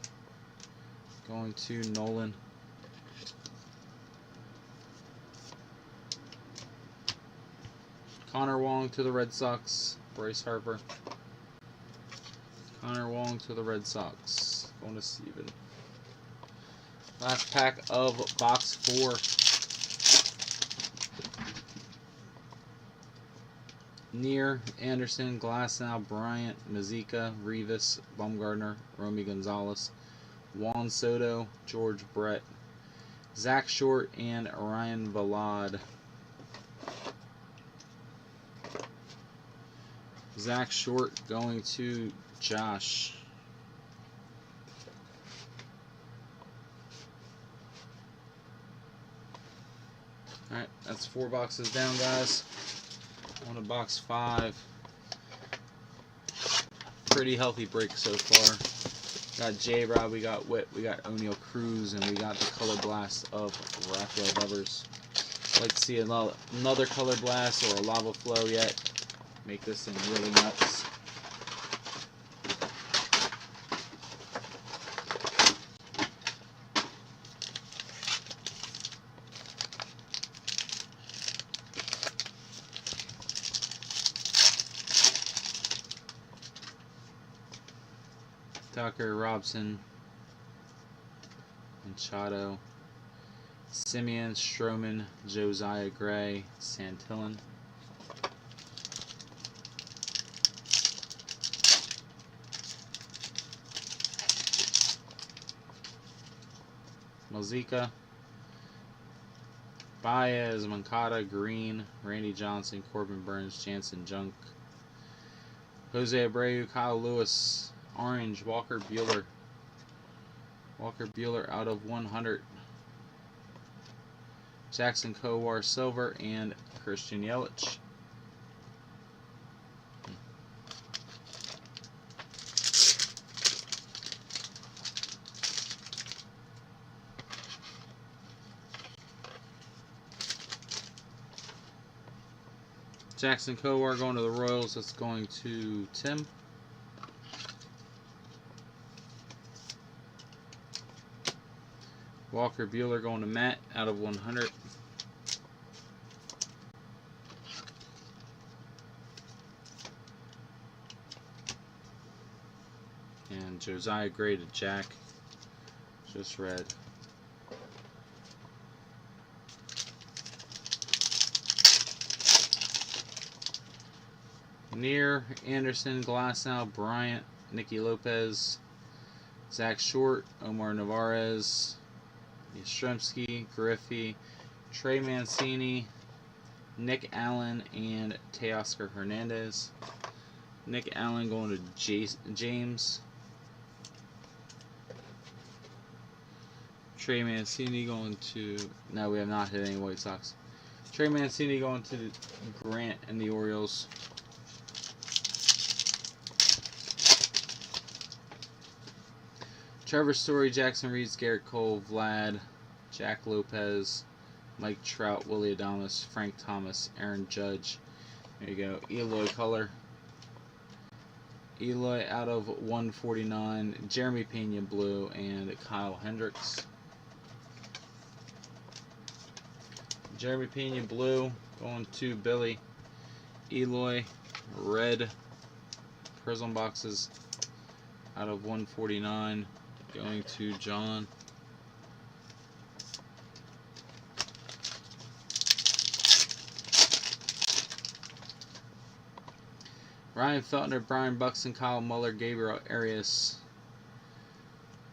going to Nolan. Connor Wong to the Red Sox. Bryce Harper. Connor Wong to the Red Sox. Going to Steven. Last pack of box 4. Near, Anderson, Glasnow, Bryant, Mazika, Rivas, Bumgarner, Romy Gonzalez, Juan Soto, George Brett, Zach Short, and Ryan Valade. Zach Short going to Josh. Alright, that's 4 boxes down, guys. On to box 5. Pretty healthy break so far. Got J-Rod, we got Witt, we got O'Neal Cruz, and we got the Color Blast of Rafael Devers. Like to see another Color Blast or a Lava Flow yet. Make this thing really nuts. Tucker, Robson, Machado, Simeon, Stroman, Josiah Gray, Santillan. Mazika, Baez, Moncada, Green, Randy Johnson, Corbin Burns, Jansen, Junk, Jose Abreu, Kyle Lewis, Orange, Walker Buehler. Walker Buehler out of 100. Jackson Kowar, Silver, and Christian Yelich. Jackson Kowar going to the Royals. That's going to Tim. Walker Buehler going to Matt out of 100. And Josiah Gray to Jack. Just red. Near, Anderson, Glasnow, Bryant, Nicky Lopez, Zach Short, Omar Narvaez, Yastrzemski, Griffey, Trey Mancini, Nick Allen, and Teoscar Hernandez. Nick Allen going to James. Trey Mancini going to... No, we have not hit any White Sox. Trey Mancini going to Grant and the Orioles. Trevor Story, Jackson Reed, Garrett Cole, Vlad, Jack Lopez, Mike Trout, Willie Adames, Frank Thomas, Aaron Judge. There you go. Eloy color. Eloy out of 149. Jeremy Pena blue, and Kyle Hendricks. Jeremy Pena blue going to Billy. Eloy red Prizm boxes out of 149 going to John. Ryan Feltner, Brian Buxton, Kyle Muller, Gabriel Arias,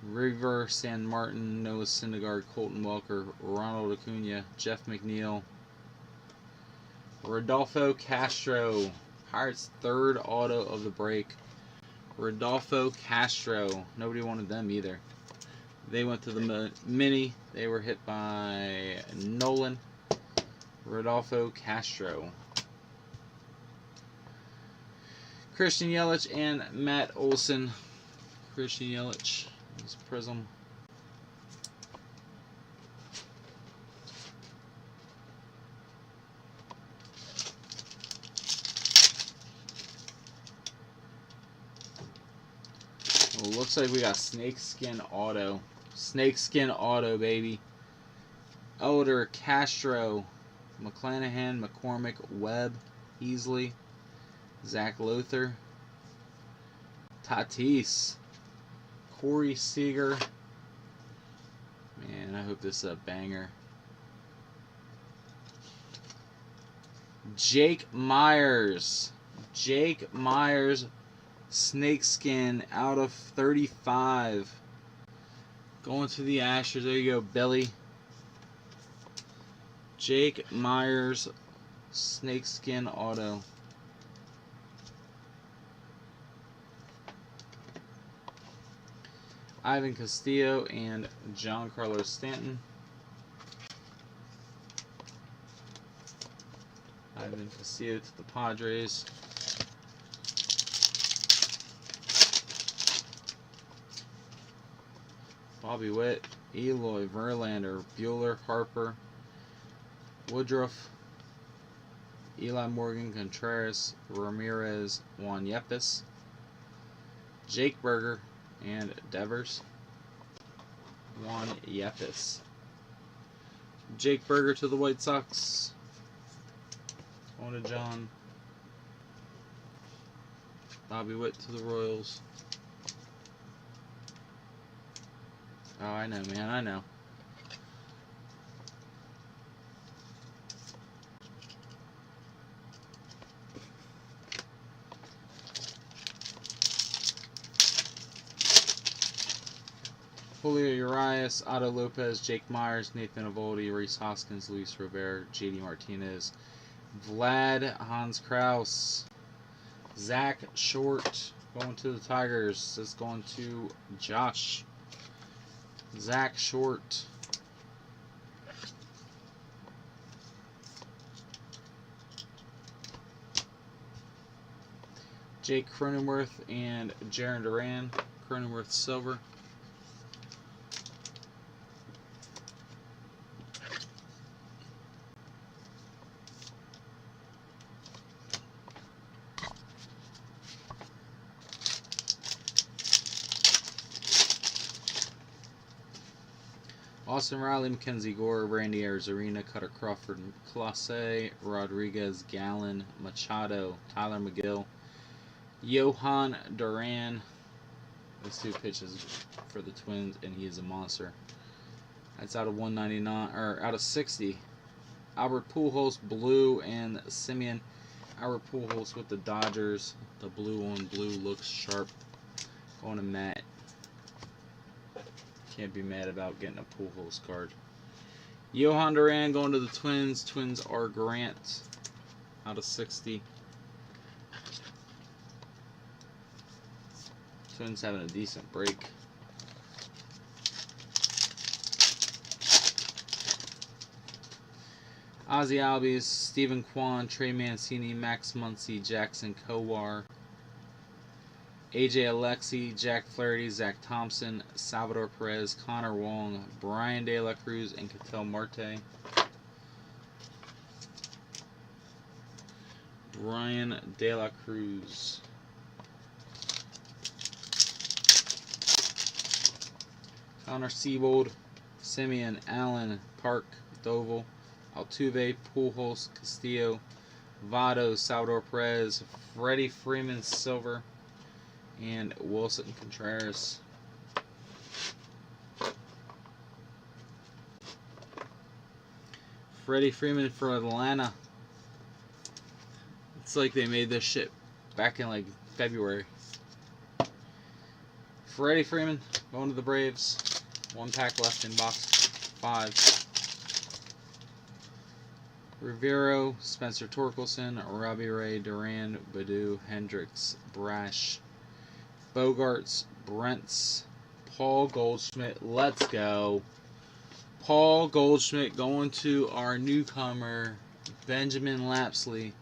River San Martin, Noah Syndergaard, Colton Welker, Ronald Acuna, Jeff McNeil, Rodolfo Castro, Pirates' third auto of the break. Rodolfo Castro. Nobody wanted them either. They went to the mini. They were hit by Nolan. Rodolfo Castro. Christian Yelich and Matt Olson. Christian Yelich. This Prizm. Well, looks like we got snakeskin auto. Snakeskin auto, baby. Elder, Castro, McClanahan, McCormick, Webb, Easley, Zach Luther, Tatis, Corey Seager. Man, I hope this is a banger. Jake Myers. Jake Myers, snakeskin out of 35. Going to the Astros. There you go, Billy. Jake Myers, snakeskin auto. Ivan Castillo and Giancarlo Stanton. Ivan Castillo to the Padres. Bobby Witt, Eloy, Verlander, Buehler, Harper, Woodruff, Eli Morgan, Contreras, Ramirez, Juan Yepes, Jake Berger, and Devers. Juan Yepes. Jake Berger to the White Sox. Going to John. Bobby Witt to the Royals. Oh, I know, man, I know. Julio Urias, Otto Lopez, Jake Myers, Nathan Eovaldi, Reese Hoskins, Luis Robert, JD Martinez, Vlad, Hans Kraus, Zach Short going to the Tigers. This is going to Josh. Zach Short. Jake Cronenworth and Jarren Duran. Cronenworth silver. Austin Riley, Mackenzie Gore, Randy Arozarena, Cutter Crawford, Clase, Rodriguez, Gallen, Machado, Tyler McGill, Johan Duran. Those two pitches for the Twins, and he is a monster. That's out of 199 or out of 60. Albert Pujols, blue, and Simeon. Albert Pujols with the Dodgers. The blue on blue looks sharp. Going to Matt. Can't be mad about getting a Pujols card. Johan Duran going to the Twins. Twins are Grant out of 60. Twins having a decent break. Ozzie Albies, Stephen Kwan, Trey Mancini, Max Muncy, Jackson Kowar, AJ Alexi, Jack Flaherty, Zach Thompson, Salvador Perez, Connor Wong, Brian De La Cruz, and Ketel Marte. Brian De La Cruz. Connor Siebold, Simeon, Allen, Park, Doval, Altuve, Pujols, Castillo, Votto, Salvador Perez, Freddie Freeman silver, and Wilson Contreras. Freddie Freeman for Atlanta. It's like they made this shit back in like February. Freddie Freeman going to the Braves. 1 pack left in box 5. Rivero, Spencer Torkelson, Robbie Ray, Duran, Baду, Hendricks, Brash, Bogarts, Brents, Paul Goldschmidt. Let's go. Paul Goldschmidt going to our newcomer, Benjamin Lapsley.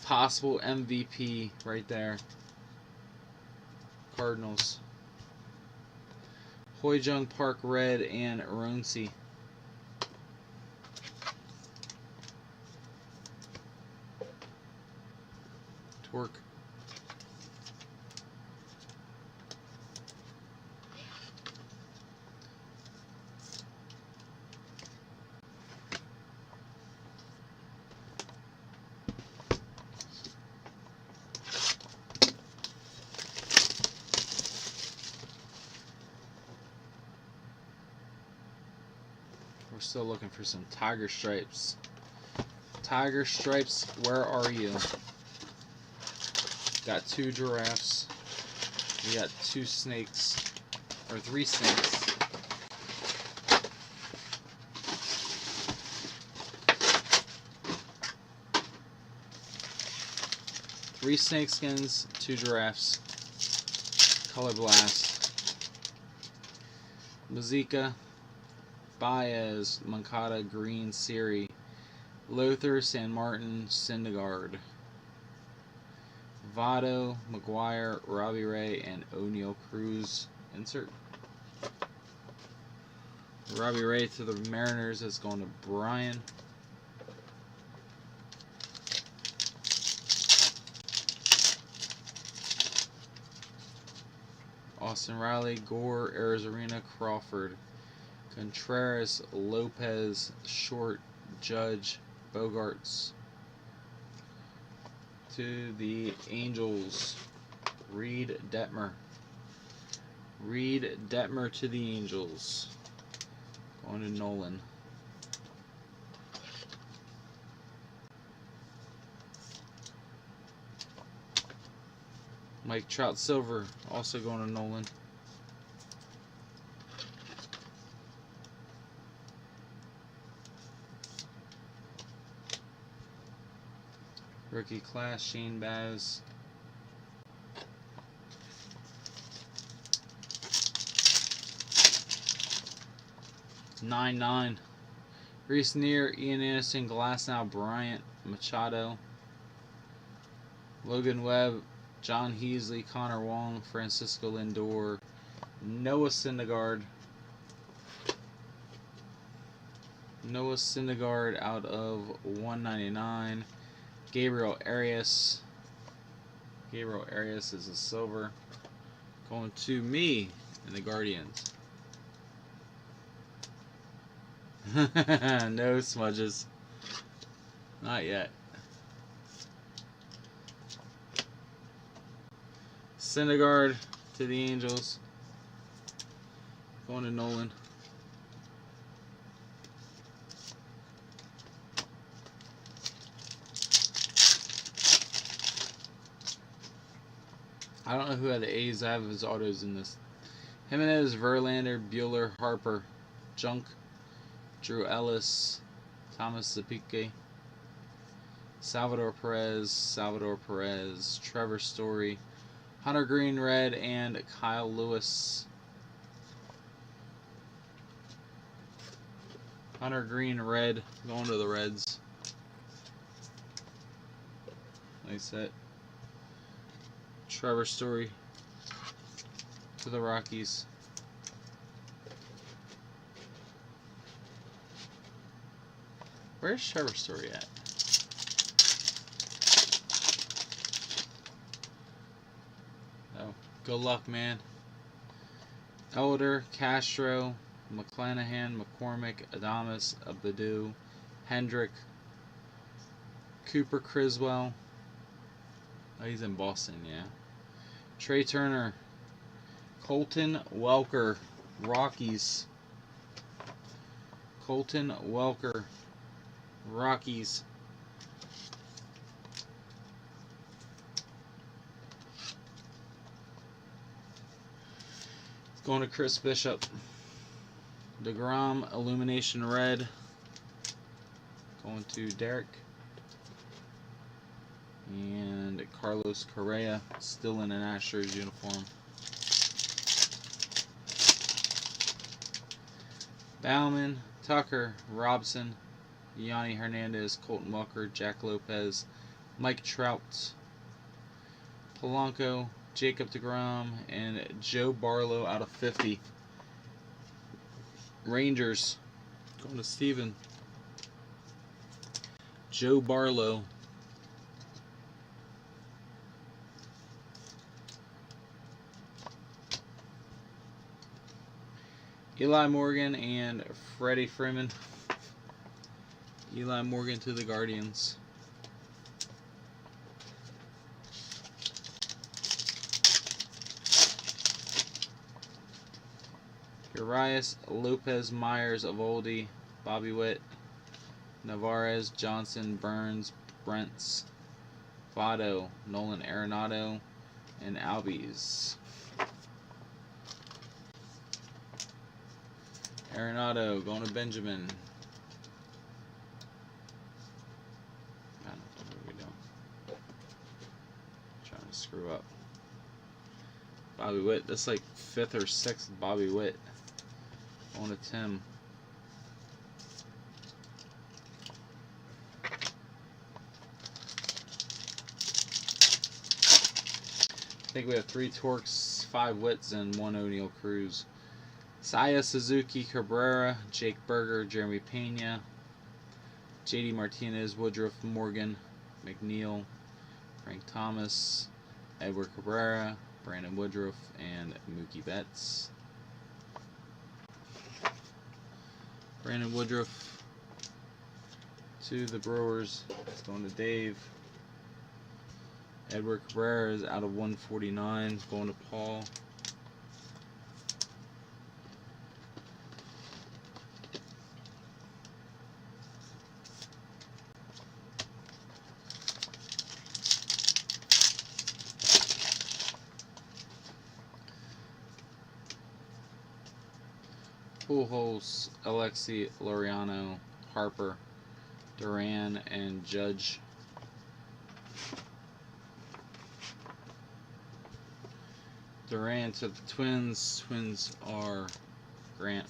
Possible MVP right there. Cardinals. Hoi-Jung Park red and Ronci. Torque. We're still looking for some Tiger Stripes. Tiger Stripes, where are you? Got 2 giraffes. We got 2 snakes. Or 3 snakes. Three snakeskins, 2 giraffes. Color Blast. Mazika. Baez, Moncada, Green, Siri, Lothar, San Martin, Syndergaard, Votto, McGuire, Robbie Ray, and O'Neal Cruz. Insert. Robbie Ray to the Mariners is going to Brian. Austin Riley, Gore, Arozarena, Crawford, Contreras, Lopez, Short, Judge, Bogarts. To the Angels, Reed Detmer. Reed Detmer to the Angels. Going to Nolan. Mike Trout Silver, also going to Nolan. Rookie class, Shane Baz. '99. Reese Neer, Ian Anderson, Glasnow, Bryant, Machado. Logan Webb, John Heasley, Connor Wong, Francisco Lindor, Noah Syndergaard. Noah Syndergaard out of 199. Gabriel Arias. Gabriel Arias is a silver. Going to me and the Guardians. No smudges. Not yet. Syndergaard to the Angels. Going to Nolan. I don't know who had the A's. I have his autos in this. Jimenez, Verlander, Bueller, Harper, Junk, Drew Ellis, Thomas Zapike, Salvador Perez, Trevor Story, Hunter Green Red, and Kyle Lewis. Hunter Green Red going to the Reds. Nice hit. Trevor Story to the Rockies. Where's Trevor Story at? Oh, good luck, man. Elder, Castro, McClanahan, McCormick, Adames, Abadu, Hendrick, Cooper Criswell. Oh, he's in Boston, yeah. Trey Turner, Colton Welker, Rockies. Colton Welker, Rockies. Going to Chris Bishop. DeGrom, Illumination Red. Going to Derek. And Carlos Correa, still in an Astros uniform. Bauman, Tucker, Robson, Yanni Hernandez, Colton Welker, Jack Lopez, Mike Trout, Polanco, Jacob deGrom, and Joe Barlow out of 50. Rangers, going to Steven. Joe Barlow. Eli Morgan and Freddie Freeman. Eli Morgan to the Guardians. Urias, Lopez, Myers, Evoldi, Bobby Witt, Navarez, Johnson, Burns, Brents, Votto, Nolan Arenado, and Albies. Arenado going to Benjamin. What are we doing? Trying to screw up. Bobby Witt. That's like 5th or 6th Bobby Witt. Going to Tim. I think we have 3 Torques, 5 Witts, and 1 O'Neal Cruz. Saya, Suzuki, Cabrera, Jake Berger, Jeremy Pena, JD Martinez, Woodruff, Morgan, McNeil, Frank Thomas, Edward Cabrera, Brandon Woodruff, and Mookie Betts. Brandon Woodruff to the Brewers. It's going to Dave. Edward Cabrera is out of 149. Going to Paul. Pujols, Alexi Laureano, Harper, Duran, and Judge. Duran to the Twins. Twins are Grant.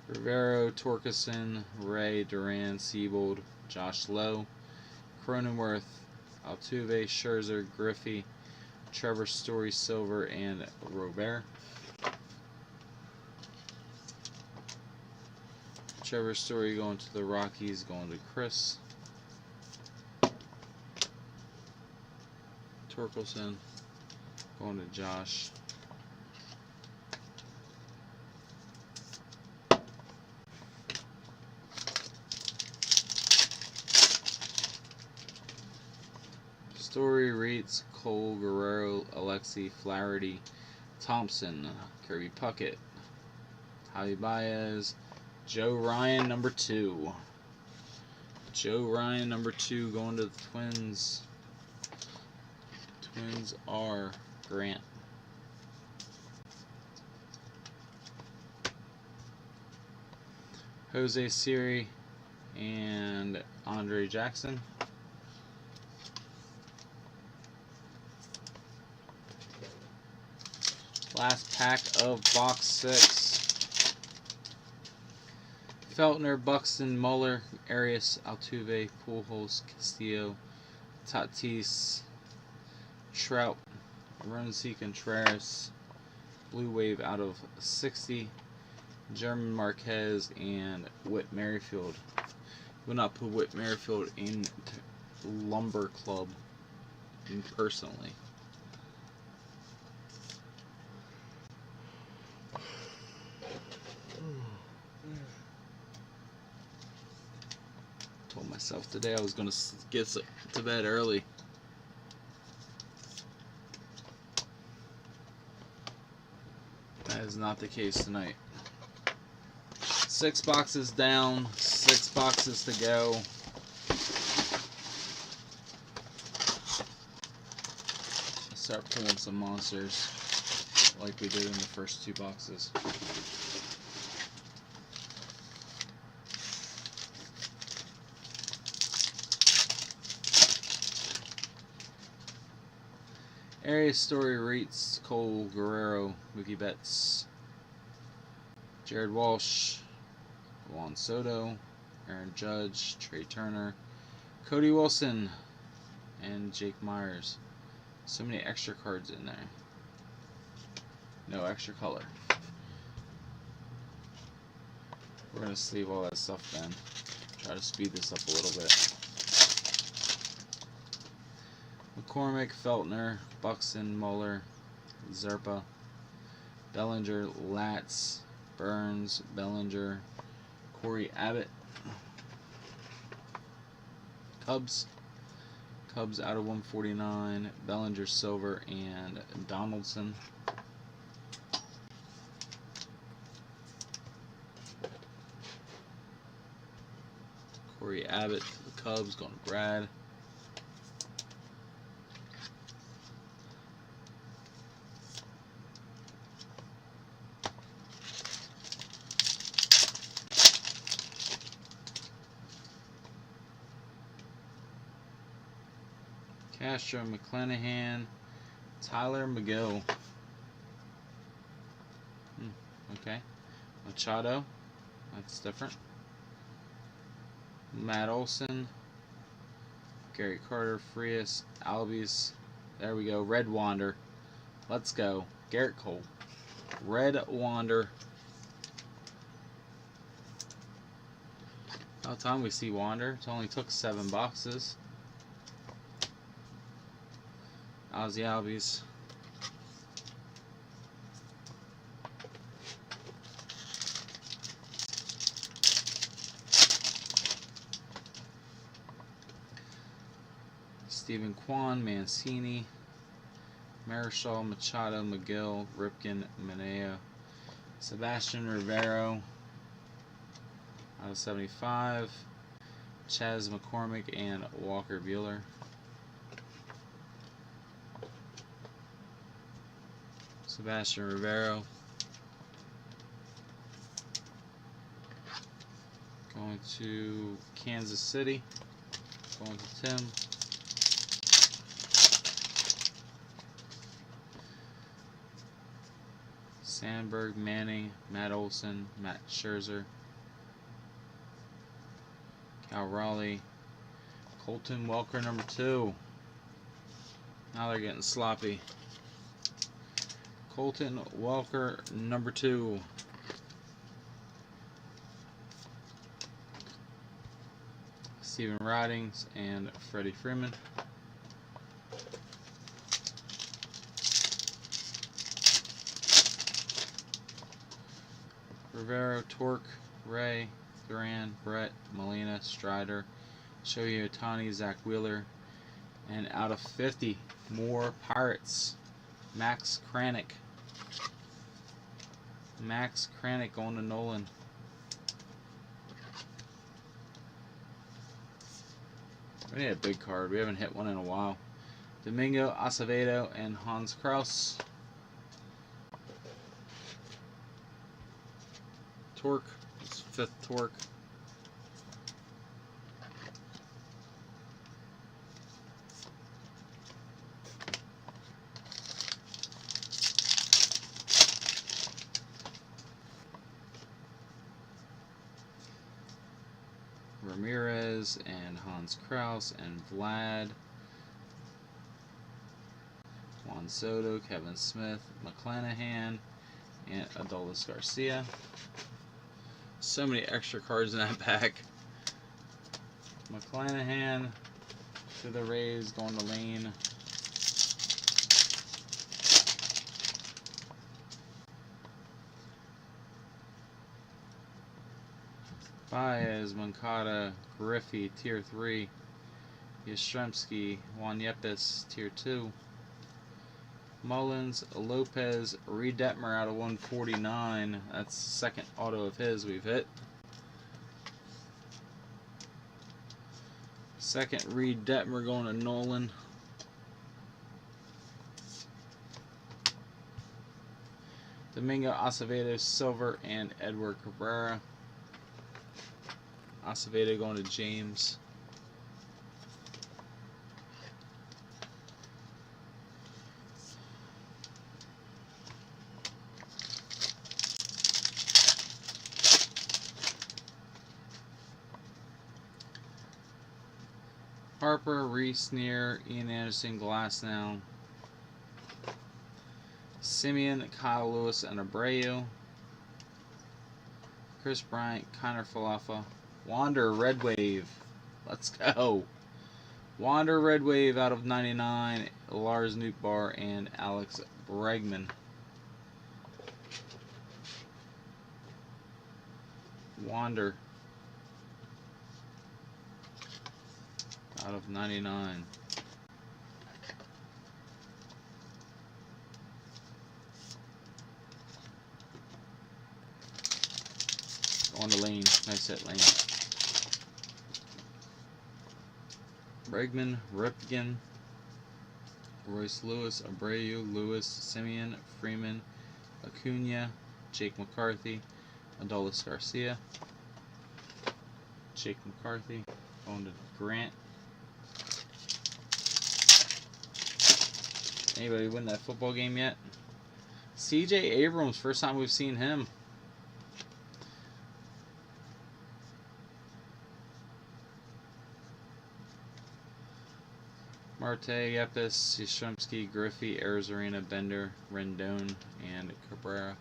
Rivero, Torkelson, Ray, Duran, Siebold, Josh Lowe, Cronenworth, Altuve, Scherzer, Griffey, Trevor Story, Silver, and Robert. Trevor Story going to the Rockies, going to Chris. Torkelson going to Josh. Story, Reitz, Cole, Guerrero, Alexi, Flaherty, Thompson, Kirby Puckett, Javi Baez, Joe Ryan, number 2. Joe Ryan, number 2, going to the Twins. Twins are Grant. Jose Siri and Andre Jackson. Last pack of box 6. Feltner, Buxton, Muller, Arias, Altuve, Pujols, Castillo, Tatis, Trout, Ronzi Contreras, Blue Wave out of 60, German Marquez, and Whit Merrifield. Will not put Whit Merrifield in Lumber Club personally. Told myself today I was going to get to bed early. That is not the case tonight. 6 boxes down, 6 boxes to go. Start pulling some monsters like we did in the first 2 boxes. Arias, Story, Reitz, Cole, Guerrero, Mookie Betts, Jared Walsh, Juan Soto, Aaron Judge, Trey Turner, Cody Wilson, and Jake Myers. So many extra cards in there. No extra color. We're going to sleeve all that stuff then. Try to speed this up a little bit. McCormick, Feltner, Buxton, Muller, Zerpa, Bellinger, Latz, Burns, Bellinger, Corey Abbott, Cubs out of 149, Bellinger, Silver, and Donaldson. Corey Abbott to the Cubs, going to Brad. Castro, McClanahan, Tyler McGill. Okay. Machado. That's different. Matt Olson. Gary Carter, Frias, Albies. There we go. Red Wander. Let's go. Garrett Cole. Red Wander. About time we see Wander. It only took 7 boxes. Ozzy Albies. Stephen Kwan, Mancini, Marichal, Machado, McGill, Ripken, Mineo, Sebastian Rivero out of 75, Chaz McCormick, and Walker Buehler. Sebastian Rivero. Going to Kansas City. Going to Tim. Sandberg, Manning, Matt Olson, Matt Scherzer, Cal Raleigh, Colton Welker number 2. Now they're getting sloppy. Colton Welker number 2. Steven Ridings and Freddie Freeman. Rivero, Torque, Ray, Duran, Brett, Molina, Strider, Shohei Ohtani, Zach Wheeler, and out of 50, more Pirates. Max Kranick. Max Kranick going to Nolan. We need a big card. We haven't hit one in a while. Domingo Acevedo and Hans Kraus. Torque. It's 5th Torque. Ramirez and Hans Kraus and Vlad. Juan Soto, Kevin Smith, McClanahan, and Adolis Garcia. So many extra cards in that pack. McClanahan to the Rays, going to Lane. Baez, Moncada, Griffey, Tier 3. Yastrzemski, Juan Yepes, Tier 2. Mullins, Lopez, Reed Detmer out of 149. That's the second auto of his we've hit. Second Reed Detmer going to Nolan. Domingo Acevedo, Silver, and Edward Cabrera. Acevedo going to James. Harper, Reese, Neer, Ian Anderson, Glasnow, Simeon, Kyle Lewis, and Abreu. Chris Bryant, Connor Falafa, Wander, Red Wave. Let's go. Wander, Red Wave out of 99, Lars Nootbaar and Alex Bregman. Wander out of 99. On the Lane. Nice hit, Lane. Bregman, Ripken, Royce Lewis, Abreu, Lewis, Simeon, Freeman, Acuna, Jake McCarthy, Adolis Garcia. Jake McCarthy. Going to Grant. Anybody win that football game yet? CJ Abrams, first time we've seen him. Marte, Yepes, Yastrzemski, Griffey, Arizarena, Bender, Rendon, and Cabrera.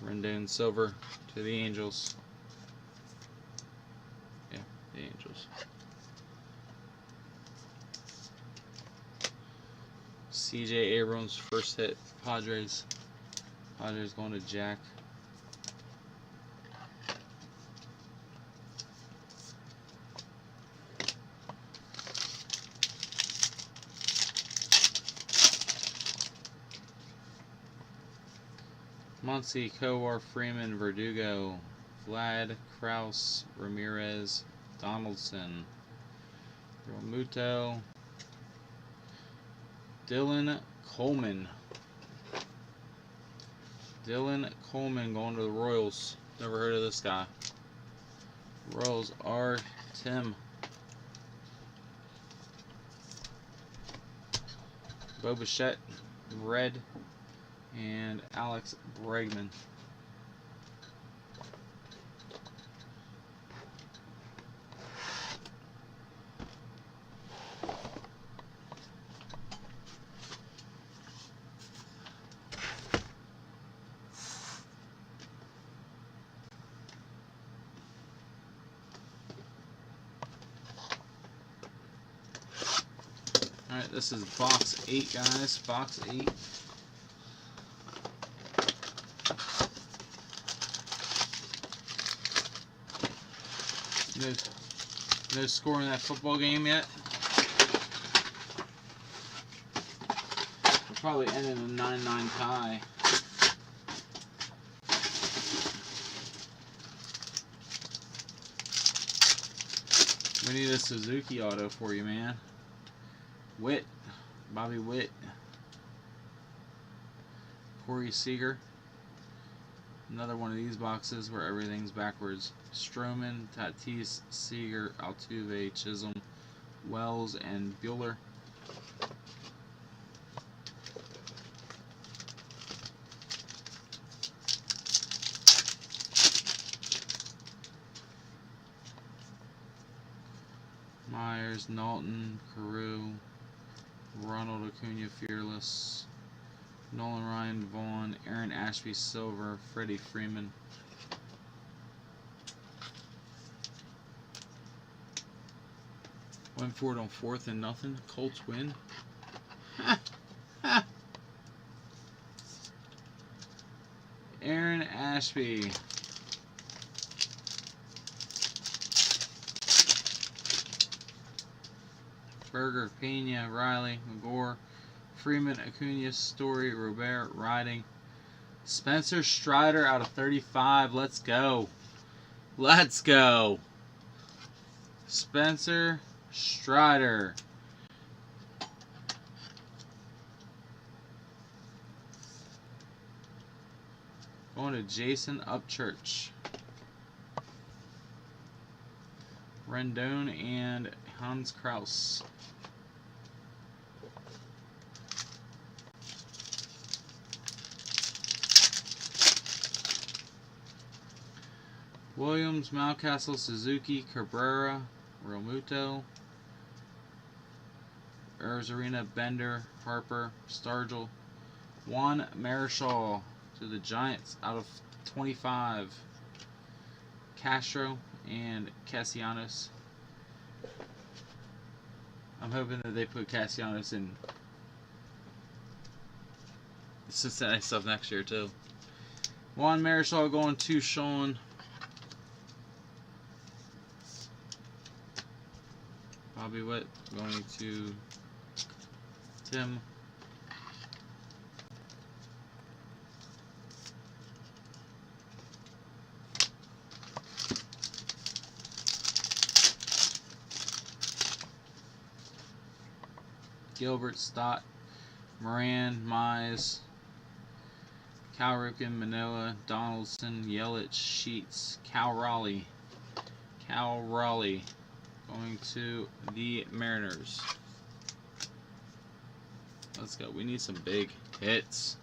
Rendon Silver to the Angels. Yeah, the Angels. CJ Abrams, first hit, Padres. Padres going to Jack. Muncy, Kowar, Freeman, Verdugo, Vlad, Kraus, Ramirez, Donaldson, Romuto, Dylan Coleman. Dylan Coleman going to the Royals. Never heard of this guy. Royals are Tim. Bo Bichette, red, and Alex Bregman. Alright, this is box 8, guys. Box 8. No score in that football game yet. We'll probably end in a 9-9 tie. We need a Suzuki auto for you, man. Witt, Bobby Witt, Corey Seager. Another one of these boxes where everything's backwards. Stroman, Tatis, Seager, Altuve, Chisholm, Wells, and Bueller. Myers, Knowlton, Carew, Ronald Acuna, Fearless, Nolan Ryan, Vaughn, Aaron Ashby, Silver, Freddie Freeman. Went for it on 4th and nothing. Colts win. Aaron Ashby. Berger, Pena, Riley, McGore, Freeman, Acuna, Story, Robert, Riding. Spencer Strider out of 35. Let's go. Let's go. Spencer Strider. Going to Jason Upchurch. Rendon and Hans Kraus. Williams, Mountcastle, Suzuki, Cabrera, Realmuto, Arizarena, Bender, Harper, Stargell, Juan Marichal to the Giants out of 25. Castro and Castellanos. I'm hoping that they put Castellanos in the Cincinnati stuff next year too. Juan Marichal going to Sean. Bobby Witt going to Tim. Gilbert, Stott, Moran, Mize, Cal Ripken, Manoah, Donaldson, Yelich, Sheets, Cal Raleigh going to the Mariners. Let's go. We need some big hits.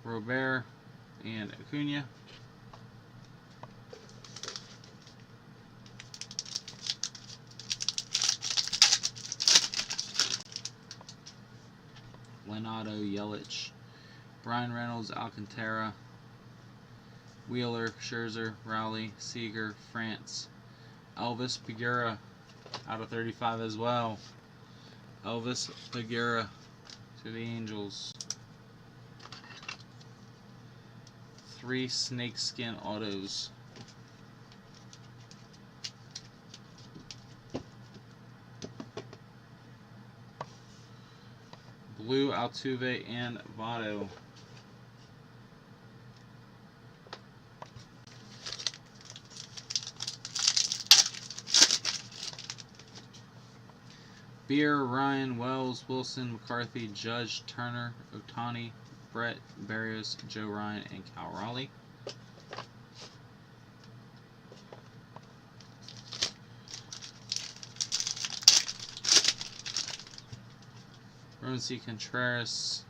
Robert and Acuna. Leonardo, Yelich, Brian Reynolds, Alcantara, Wheeler, Scherzer, Rowley, Seager, France, Elvis Peguera out of 35 as well. Elvis Peguera to the Angels. 3 snakeskin autos. Blue, Altuve, and Votto. Beer, Ryan, Wells, Wilson, McCarthy, Judge, Turner, Otani, Brett, Barrios, Joe Ryan, and Cal Raleigh. Roansy, Contreras,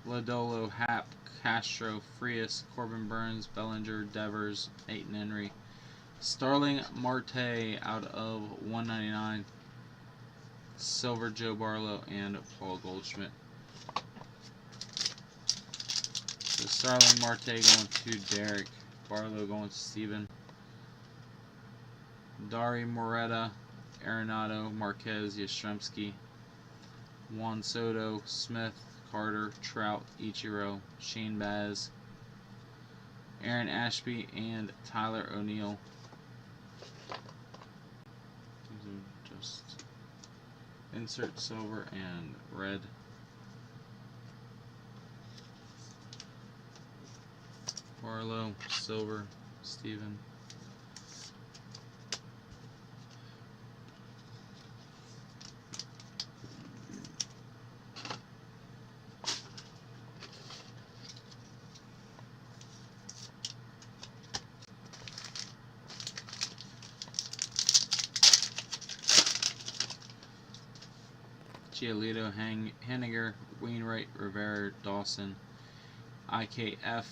Lodolo, Happ, Castro, Frias, Corbin Burns, Bellinger, Devers, Peyton Henry, Starling Marte out of 199, Silver, Joe Barlow, and Paul Goldschmidt. So Starling Marte going to Derek, Barlow going to Steven, Dari Moreta, Arenado, Marquez, Yastrzemski, Juan Soto, Smith, Carter, Trout, Ichiro, Shane Baz, Aaron Ashby, and Tyler O'Neill. These are just insert silver and red. Barlow, silver, Steven. Giolito, Henniger, Wainwright, Rivera, Dawson, IKF,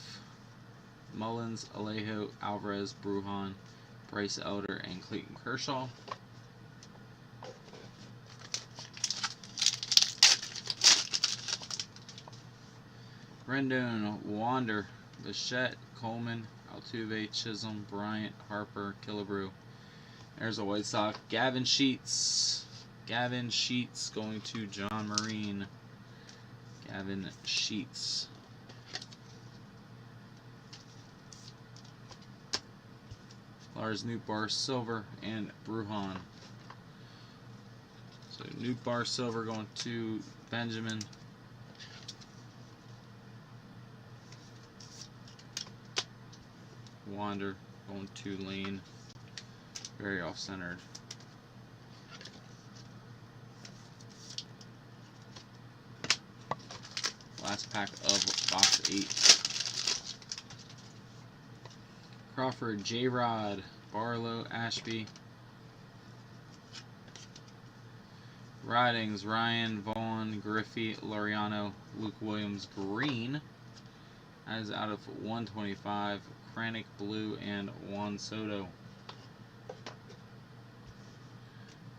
Mullins, Alejo, Alvarez, Brujan, Bryce Elder, and Clayton Kershaw. Rendon, Wander, Bichette, Coleman, Altuve, Chisholm, Bryant, Harper, Killebrew. There's a White Sox. Gavin Sheets. Gavin Sheets going to John Marine. Gavin Sheets. Lars Nootbaar, silver, and Brujan. So Nootbaar, silver going to Benjamin. Wander going to Lane. Very off-centered. Last pack of box 8. Crawford, J-Rod, Barlow, Ashby. Ridings, Ryan, Vaughn, Griffey, Laureano, Luke Williams, green. That is out of 125. Kranick, blue, and Juan Soto.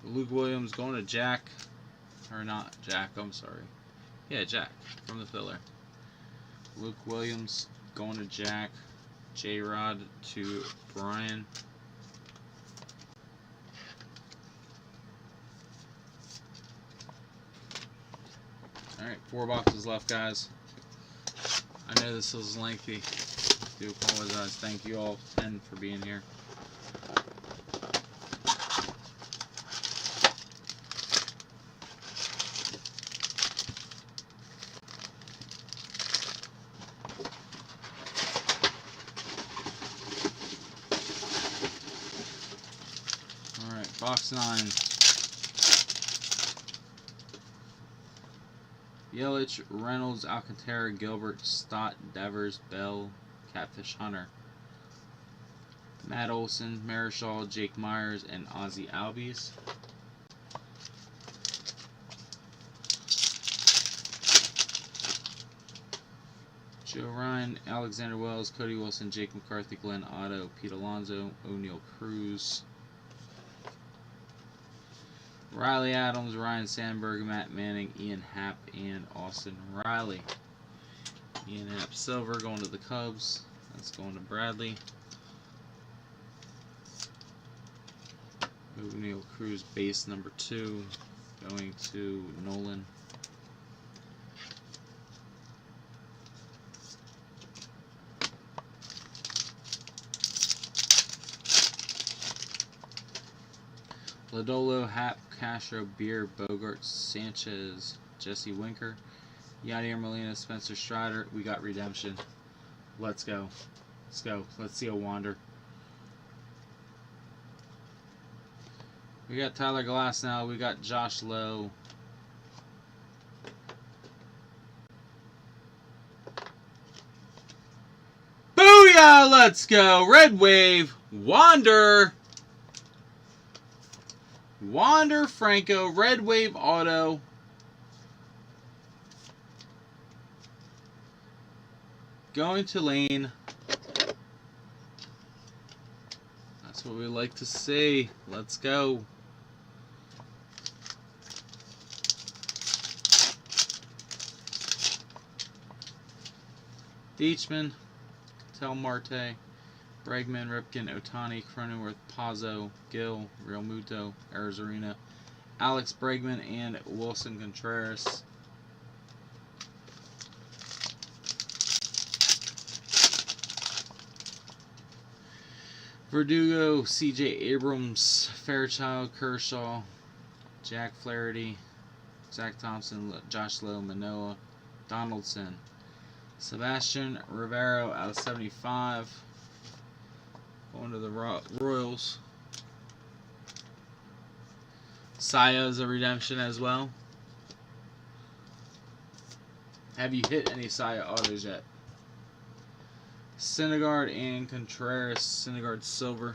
Luke Williams going to Jack. Or not Jack, I'm sorry. Yeah, Jack from the filler. Luke Williams going to Jack. J-Rod to Brian. Alright, 4 boxes left, guys. I know this was lengthy. I do apologize. Thank you all, 10, for being here. Alright, box 9. Yelich, Reynolds, Alcantara, Gilbert, Stott, Devers, Bell, Catfish Hunter. Matt Olson, Marichal, Jake Myers, and Ozzie Albies. Joe Ryan, Alexander Wells, Cody Wilson, Jake McCarthy, Glenn Otto, Pete Alonso, O'Neill Cruz. Riley Adams, Ryan Sandberg, Matt Manning, Ian Happ, and Austin Riley. Ian Happ silver going to the Cubs. That's going to Bradley. O'Neill Cruz base number 2 going to Nolan. Lodolo, Happ, Castro, Beer, Bogart, Sanchez, Jesse Winker, Yadier Molina, Spencer Strider. We got redemption. Let's go. Let's go. Let's see a Wander. We got Tyler Glass now. We got Josh Lowe. Let's go. Red Wave. Wander Franco. Red Wave auto. Going to Lane. That's what we like to see. Let's go. Deachman, Tel Marte, Bregman, Ripken, Otani, Cronenworth, Pazzo, Gill, Real Muto, Arizarena, Alex Bregman, and Wilson Contreras. Verdugo, C.J. Abrams, Fairchild, Kershaw, Jack Flaherty, Zach Thompson, Josh Lowe, Manoah, Donaldson, Sebastian Rivero out of 75. Going to the Royals. Saya is a redemption as well. Have you hit any Saya autos yet? Syndergaard and Contreras. Syndergaard silver.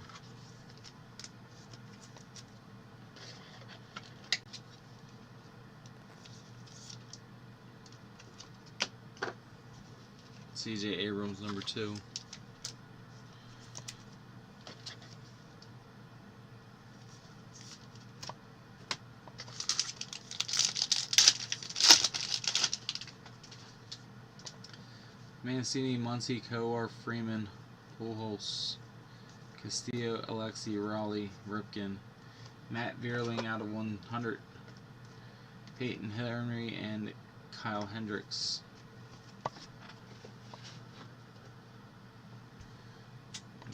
C.J. Abrams number 2. Mancini, Muncy, Coar, Freeman, Pujols, Castillo, Alexi, Raleigh, Ripken, Matt Vierling out of 100, Peyton Henry, and Kyle Hendricks.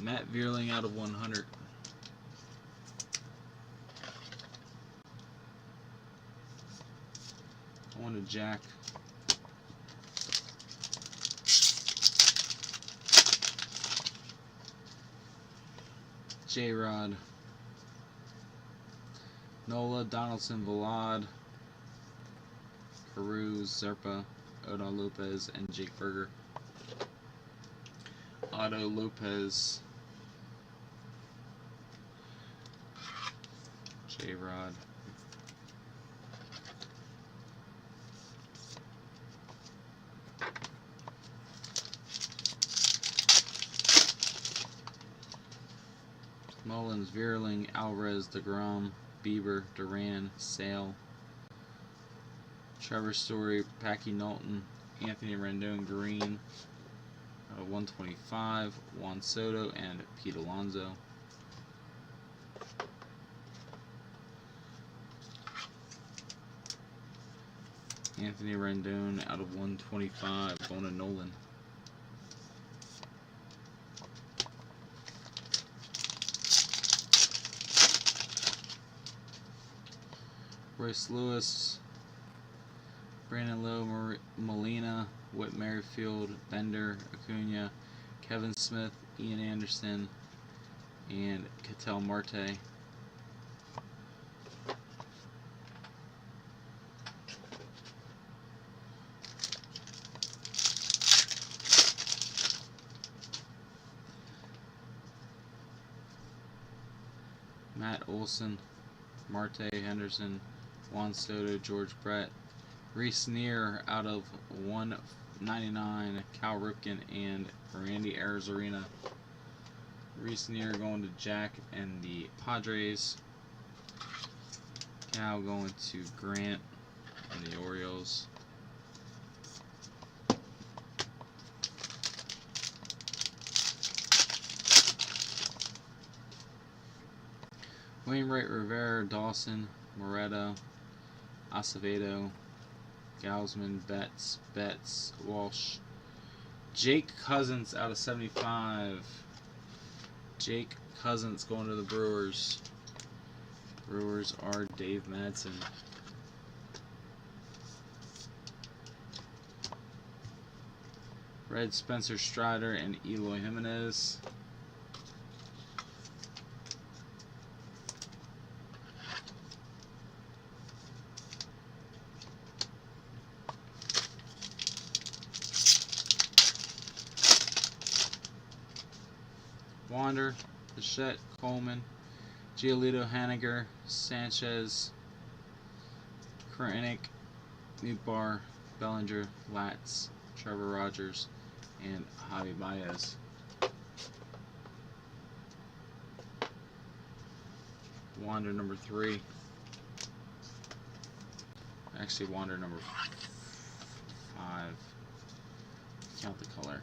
Matt Vierling out of 100. I want a Jack. J-Rod. Nola, Donaldson, Vlad, Carew, Zerpa, Oda Lopez, and Jake Berger. Otto Lopez. J-Rod. Mullins, Vierling, Alvarez, DeGrom, Bieber, Duran, Sale, Trevor Story, Packy Knowlton, Anthony Rendon, Green, 125, Juan Soto, and Pete Alonso. Anthony Rendon out of 125, going to Nolan. Royce Lewis, Brandon Lowe, Molina, Whit Merrifield, Bender, Acuna, Kevin Smith, Ian Anderson, and Ketel Marte. Matt Olson, Marte, Henderson, Juan Soto, George Brett, Reese Neer out of 199, Cal Ripken, and Randy Arozarena. Reese Neer going to Jack and the Padres. Cal going to Grant and the Orioles. Wainwright, Rivera, Dawson, Moretta, Acevedo, Gausman, Betts, Walsh. Jake Cousins out of 75. Jake Cousins going to the Brewers. Brewers are Dave Madsen. Red, Spencer Strider and Eloy Jimenez. Wander, Bichette, Coleman, Giolito, Haniger, Sanchez, Kranick, Nootbaar, Bellinger, Latz, Trevor Rogers, and Javi Baez. Wander number 3. Actually, Wander number 5. Count the color.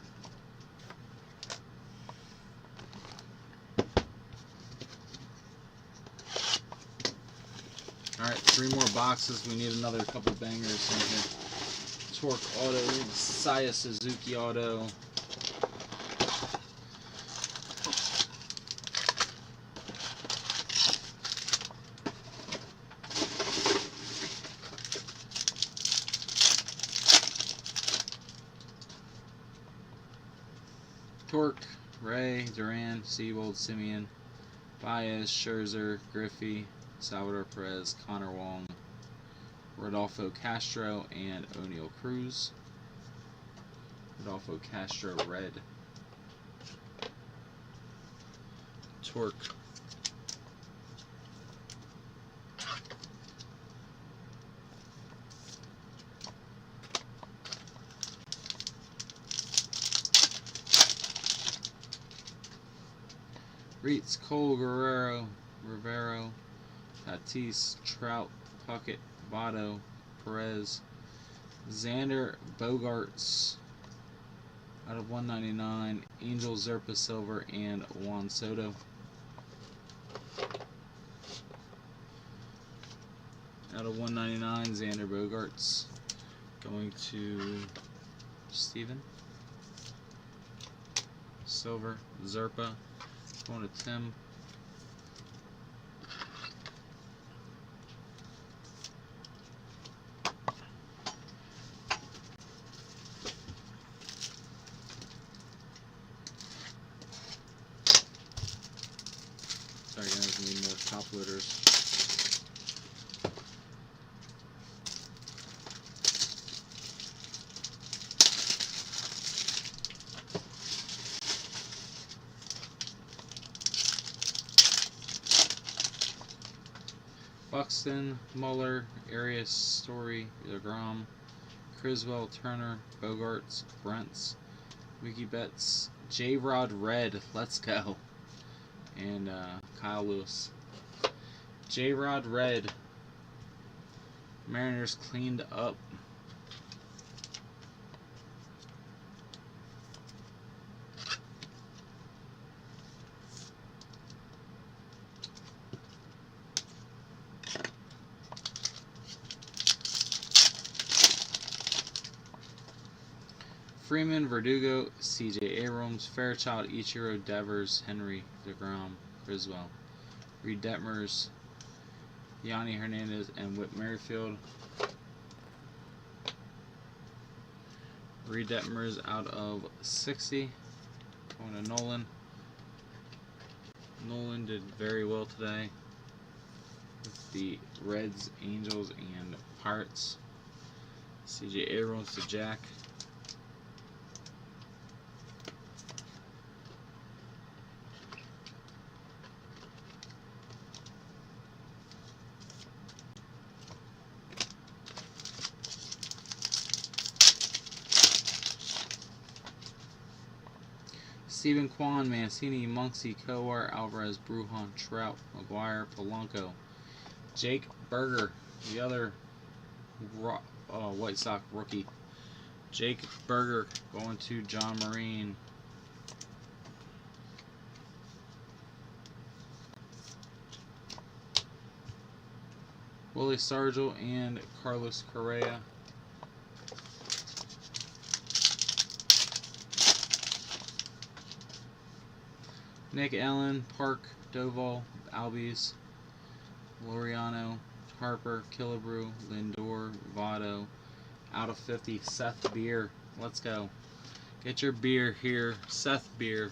Alright, 3 more boxes. We need another couple bangers in here. Torque Auto, Saya Suzuki Auto. Torque, Ray, Duran, Seabold, Simeon, Baez, Scherzer, Griffey, Salvador Perez, Connor Wong, Rodolfo Castro, and O'Neal Cruz. Rodolfo Castro, red. Torque. Reitz, Cole, Guerrero, Rivero, Tatis, Trout, Puckett, Votto, Perez, Xander, Bogarts, out of 199, Angel, Zerpa, Silver, and Juan Soto. Out of 199, Xander Bogarts. Going to Steven. Silver, Zerpa. Going to Tim. Sorry guys, I need more top loaders. Buxton, Muller, Arias, Story, DeGrom, Criswell, Turner, Bogarts, Brents, Wiki Betts, J-Rod Red, let's go, and Kyle Lewis. J-Rod Red, Mariners cleaned up. Freeman, Verdugo, C.J. Abrams, Fairchild, Ichiro, Devers, Henry, DeGrom, Criswell, Reed Detmers, Yanni Hernandez, and Whit Merrifield. Reed Detmers out of 60. Going to Nolan. Nolan did very well today with the Reds, Angels, and Pirates. C.J. Abrams to Jack. Stephen Kwan, Mancini, Muncy, Kowar, Alvarez, Brujan, Trout, McGuire, Polanco. Jake Berger, the other White Sox rookie. Jake Berger going to John Marine. Willie Stargell and Carlos Correa. Nick Allen, Park, Doval, Albies, Laureano, Harper, Killebrew, Lindor, Votto, out of 50, Seth Beer. Let's go. Get your beer here, Seth Beer.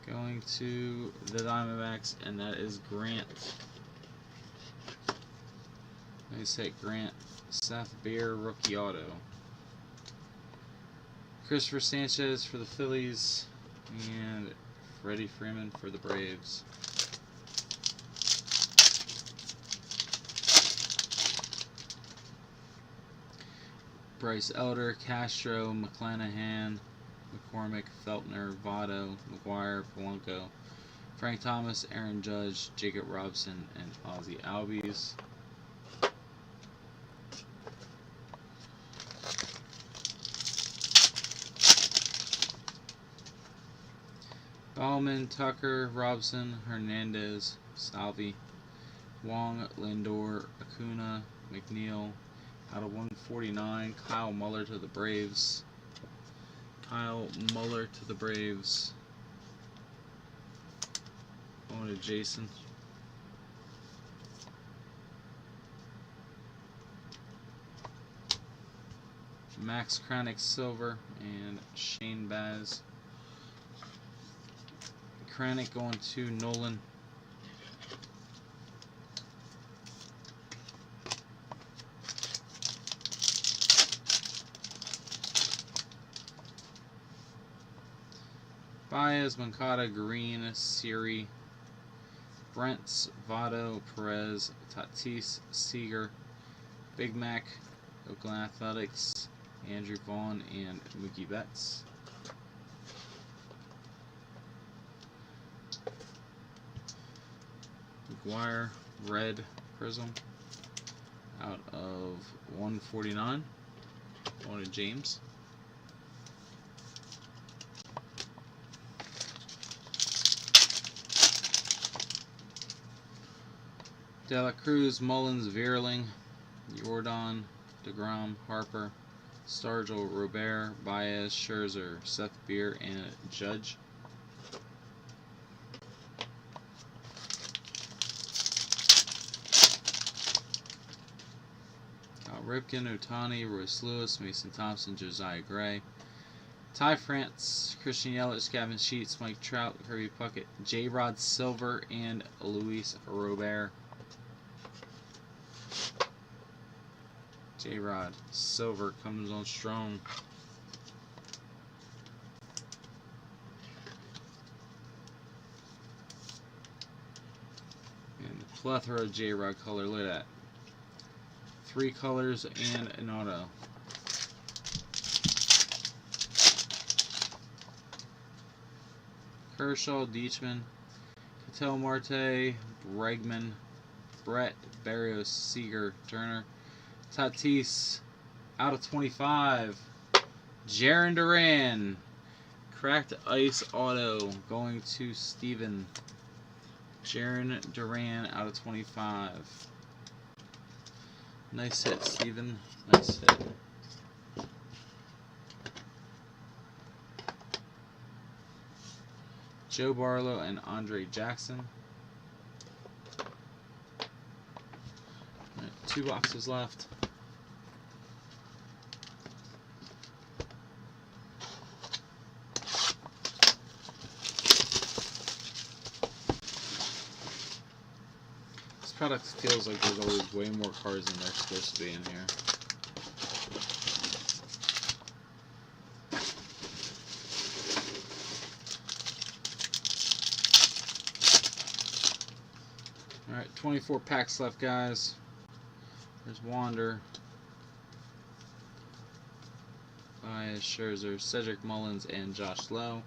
Going to the Diamondbacks, and that is Grant. Nice hit, Grant. Seth Beer, rookie auto. Christopher Sanchez for the Phillies, and Freddie Freeman for the Braves. Bryce Elder, Castro, McClanahan, McCormick, Feltner, Votto, McGuire, Polanco, Frank Thomas, Aaron Judge, Jacob Robson, and Ozzie Albies. Bauman, Tucker, Robson, Hernandez, Salvi, Wong, Lindor, Acuna, McNeil. Out of 149, Kyle Muller to the Braves. Kyle Muller to the Braves. Going to Jason. Max Kranick Silver and Shane Baz. Kranick going to Nolan. Baez, Moncada, Green, Siri, Brents, Votto, Perez, Tatis, Seager, Big Mac, Oakland Athletics, Andrew Vaughn, and Mookie Betts. McGuire, red Prizm, out of 149, going to James. De La Cruz, Mullins, Vierling, Jordan, DeGrom, Harper, Stargell, Robert, Baez, Scherzer, Seth Beer, and Judge. Ripken, Ohtani, Royce Lewis, Mason Thompson, Josiah Gray, Ty France, Christian Yelich, Gavin Sheets, Mike Trout, Kirby Puckett, J-Rod Silver, and Luis Robert. J-Rod Silver comes on strong. And the plethora of J-Rod color. Look at that. 3 colors and an auto. Kershaw, Deichmann, Ketel Marte, Bregman, Brett, Barrios, Seager, Turner, Tatis, out of 25. Jarren Duran, cracked ice auto, going to Steven. Jarren Duran, out of 25. Nice hit, Steven. Nice hit. Joe Barlow and Andre Jackson. Right, 2 boxes left. This product feels like there's always way more cards than there's supposed to be in here. Alright, 24 packs left, guys. There's Wander, Baez, Scherzer, Cedric Mullins, and Josh Lowe.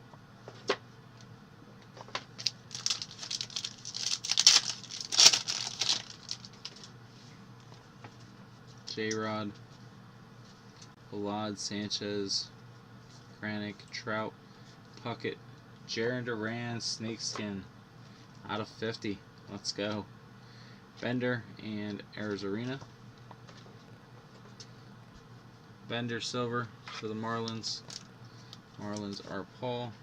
J-Rod, Balad, Sanchez, Kranick, Trout, Puckett, Jarren Duran, Snakeskin, out of 50. Let's go. Bender and Arizarena. Bender Silver for the Marlins. Marlins are Paul.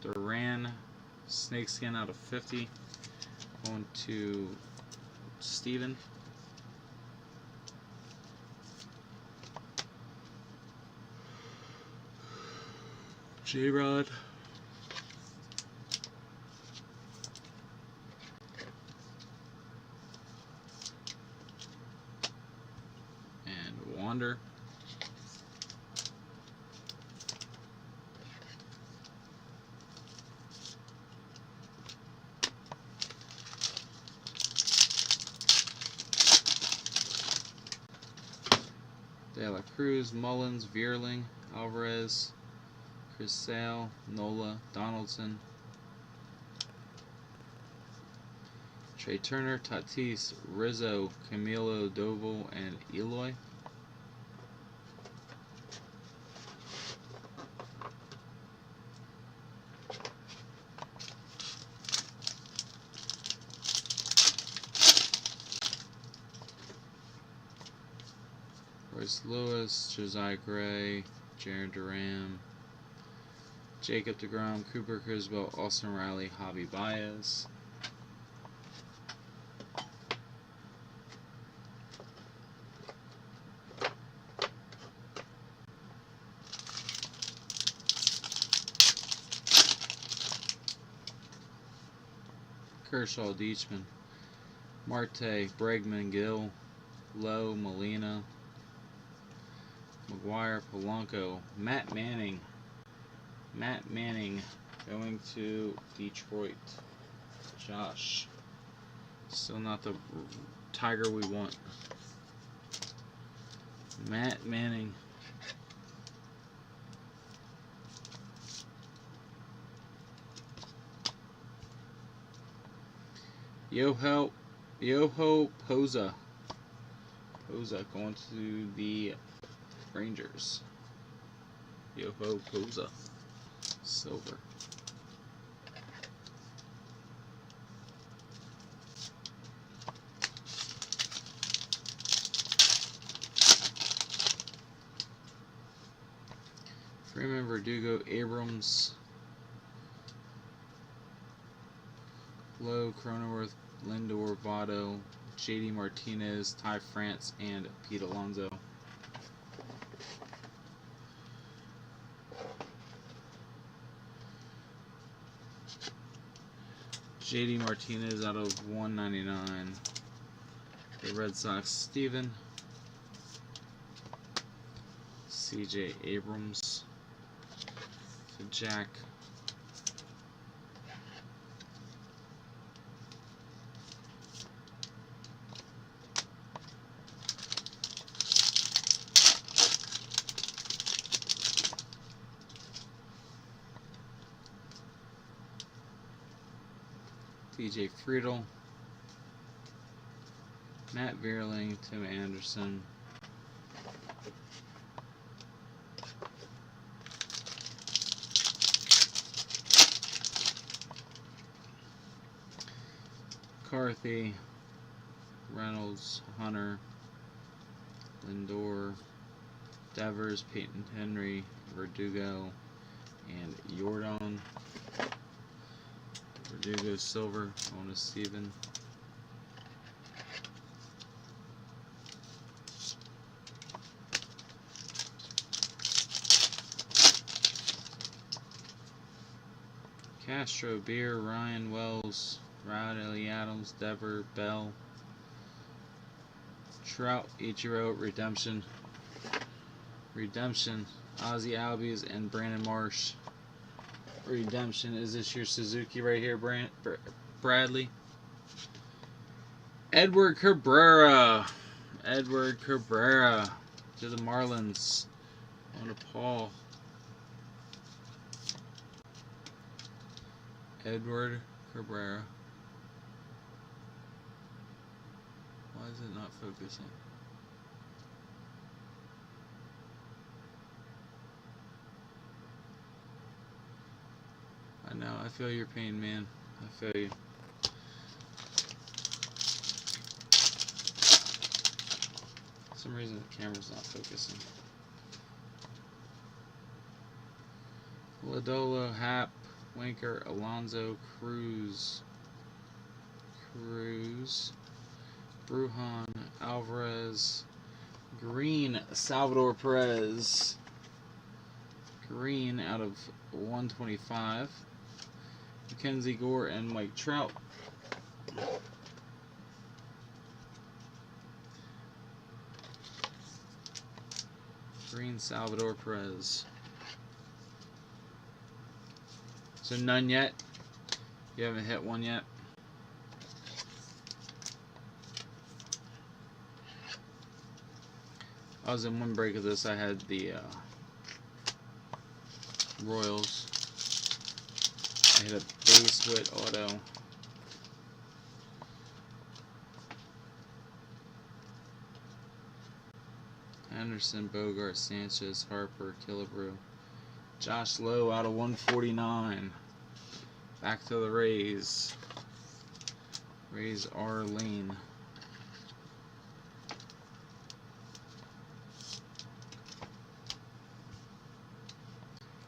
Duran, Snakeskin out of 50. Going to Steven. J-Rod. And Wander. Cruz, Mullins, Vierling, Alvarez, Chris Sale, Nola, Donaldson, Trey Turner, Tatis, Rizzo, Camilo, Doval, and Eloy. Royce Lewis, Josiah Gray, Jared Duran, Jacob deGrom, Cooper Criswell, Austin Riley, Javi Baez. Kershaw, Deichmann, Marte, Bregman, Gill, Lowe, Molina, McGuire, Polanco, Matt Manning. Matt Manning going to Detroit. Josh. Still not the Tiger we want. Matt Manning. Yoho Poza. Poza going to the Rangers. Yoho Poza. Silver. Freeman, Verdugo, Abrams, Lowe, Cronenworth, Lindor, Votto, JD Martinez, Ty France, and Pete Alonso. JD Martinez out of 199. The Red Sox, Steven. CJ Abrams. To Jack. TJ Friedel, Matt Vierling, Tim Anderson, McCarthy, Reynolds, Hunter, Lindor, Devers, Peyton Henry, Verdugo, and Yordan. Verdugo silver, on to Steven. Castro, Beer, Ryan Wells, Riley Adams, Dever, Bell, Trout, Ichiro, Redemption, Ozzie Albies, and Brandon Marsh. Redemption. Is this your Suzuki right here, Bradley? Edward Cabrera to the Marlins. On to Paul. Edward Cabrera. Why is it not focusing? I know, I feel your pain, man. I feel you. For some reason the camera's not focusing. Ladola, Happ, Winker, Alonso, Cruz, Brujan, Alvarez, Green, Salvador Perez. Green out of 125. Mackenzie Gore and Mike Trout. Green, Salvador Perez. So none yet? You haven't hit one yet? I was in one break of this. I had the Royals. I hit a base with auto. Anderson, Bogart, Sanchez, Harper, Killebrew. Josh Lowe out of 149. Back to the Rays. Rays are lean.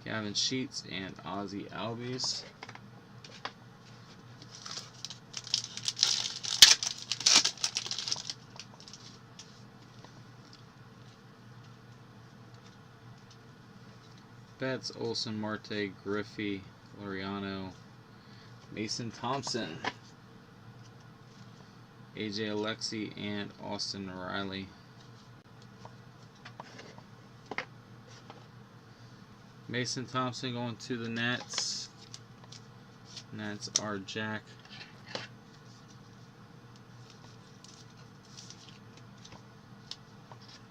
Gavin Sheets and Ozzie Albies. Betts, Olsen, Marte, Griffey, Laureano, Mason Thompson, AJ Alexi, and Austin Riley. Mason Thompson going to the Nats. Nats are Jack.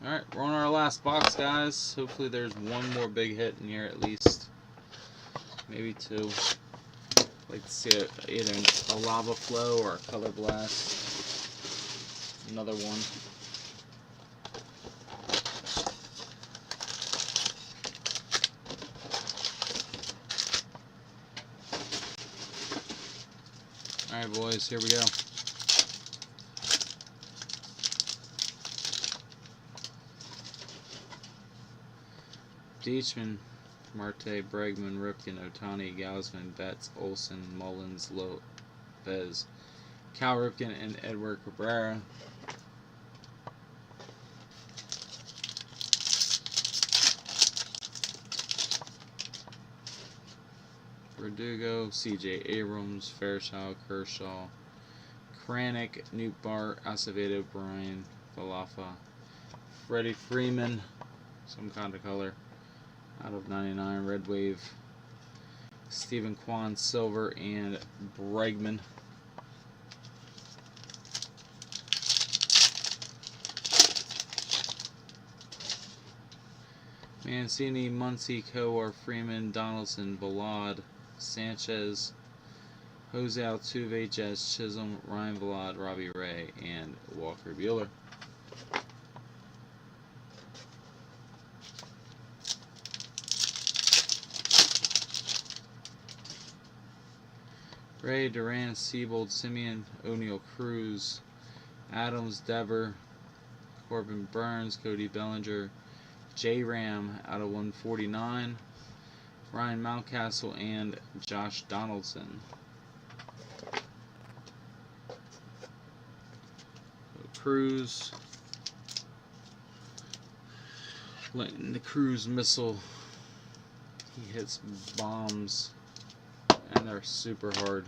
Alright, we're on our last box, guys. Hopefully there's one more big hit in here at least. Maybe two. I'd like to see either a lava flow or a color blast. Another one. Alright boys, here we go. Deichmann, Marte, Bregman, Ripken, Ohtani, Gausman, Betts, Olsen, Mullins, Lopez, Cal Ripken, and Edward Cabrera. Verdugo, CJ Abrams, Fairchild, Kershaw, Kranick, Newbart, Acevedo, Bryan, Falafa, Freddie Freeman, some kind of color, out of 99, Red Wave, Stephen Kwan, Silver, and Bregman. Mancini, Muncy, Kowar, Freeman, Donaldson, Ballad, Sanchez, Jose Altuve, Jazz Chisholm, Ryan Vlad, Robbie Ray, and Walker Buehler. Ray, Duran, Siebold, Simeon, O'Neill, Cruz, Adams, Dever, Corbin Burns, Cody Bellinger, J-Ram out of 149, Ryan Mountcastle, and Josh Donaldson. Cruz, letting the Cruz missile. He hits bombs, and they're super hard.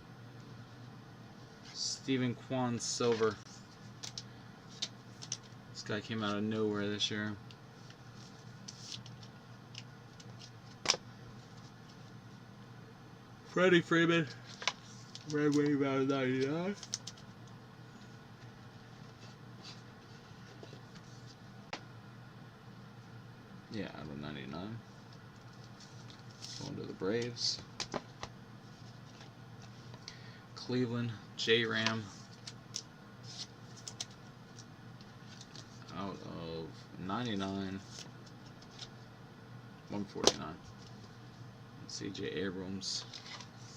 Stephen Kwan, Silver. This guy came out of nowhere this year. Freddie Freeman, Red Wave out of 99. Yeah, out of 99. Going to the Braves. Cleveland, J-Ram. Out of 99. 149. CJ Abrams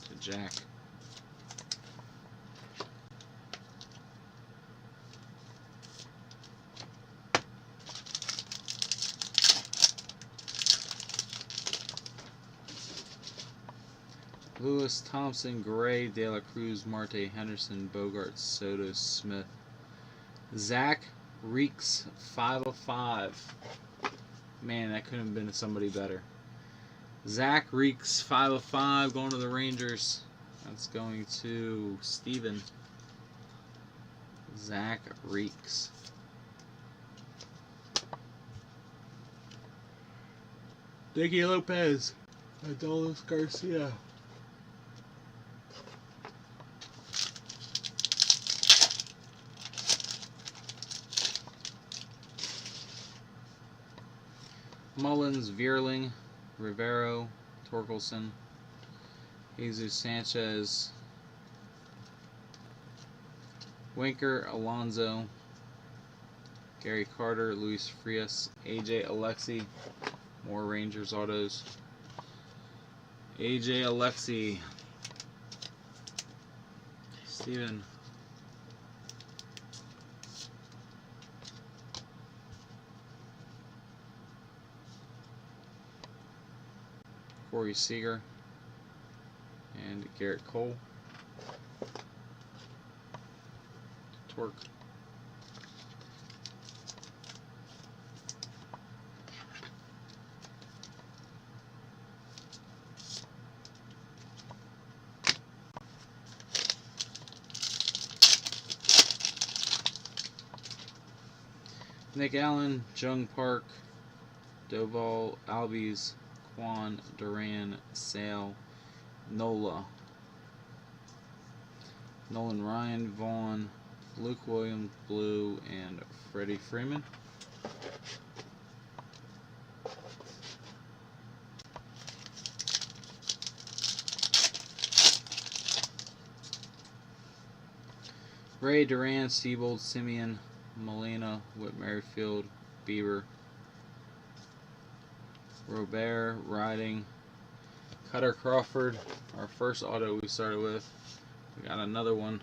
to Jack. Lewis, Thompson, Gray, De La Cruz, Marte, Henderson, Bogart, Soto, Smith. Zach Reeks, 5 of 5. Man, that couldn't have been somebody better. Zach Reeks, 5 of 5, going to the Rangers. That's going to Steven. Zach Reeks. Nicky Lopez, Adolis Garcia. Mullins, Vierling, Rivero, Torkelson, Jesus Sanchez, Winker, Alonso, Gary Carter, Luis Frias, AJ Alexi, more Rangers autos. AJ Alexi, Steven, Corey Seager, and Garrett Cole. Torque. Nick Allen, Jung Park, Doval, Albies, Quan, Duran, Sale, Nola, Nolan Ryan, Vaughn, Luke Williams, Blue, and Freddie Freeman. Ray, Duran, Siebold, Simeon, Molina, Whit Merrifield, Bieber, Robert, Riding, Cutter Crawford, our first auto we started with. We got another one.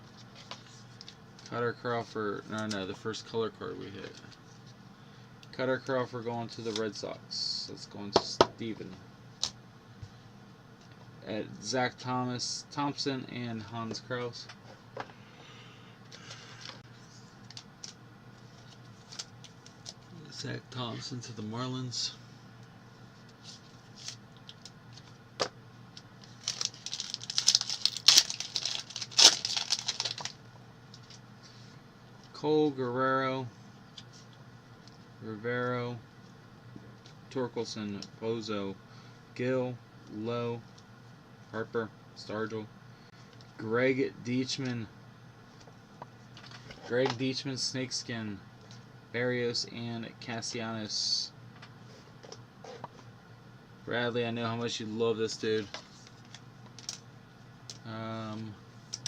Cutter Crawford, no, the first color card we hit. Cutter Crawford going to the Red Sox. That's going to Steven. At Zach Thompson, and Hans Kraus. Zach Thompson to the Marlins. Cole, Guerrero, Rivero, Torkelson, Bozo, Gill, Lowe, Harper, Stargell, Greg Deichmann, Snakeskin, Barrios, and Castellanos. Bradley, I know how much you love this dude.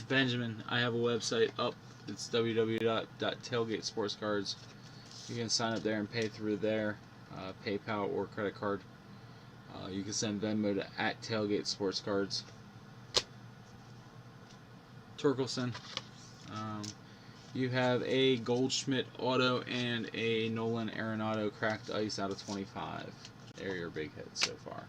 Benjamin, I have a website up. It's www.tailgatesportscards. You can sign up there and pay through there, PayPal or credit card. You can send Venmo to @tailgatesportscards. Torkelson. You have a Goldschmidt auto and a Nolan Arenado cracked ice out of 25. They're your big hits so far.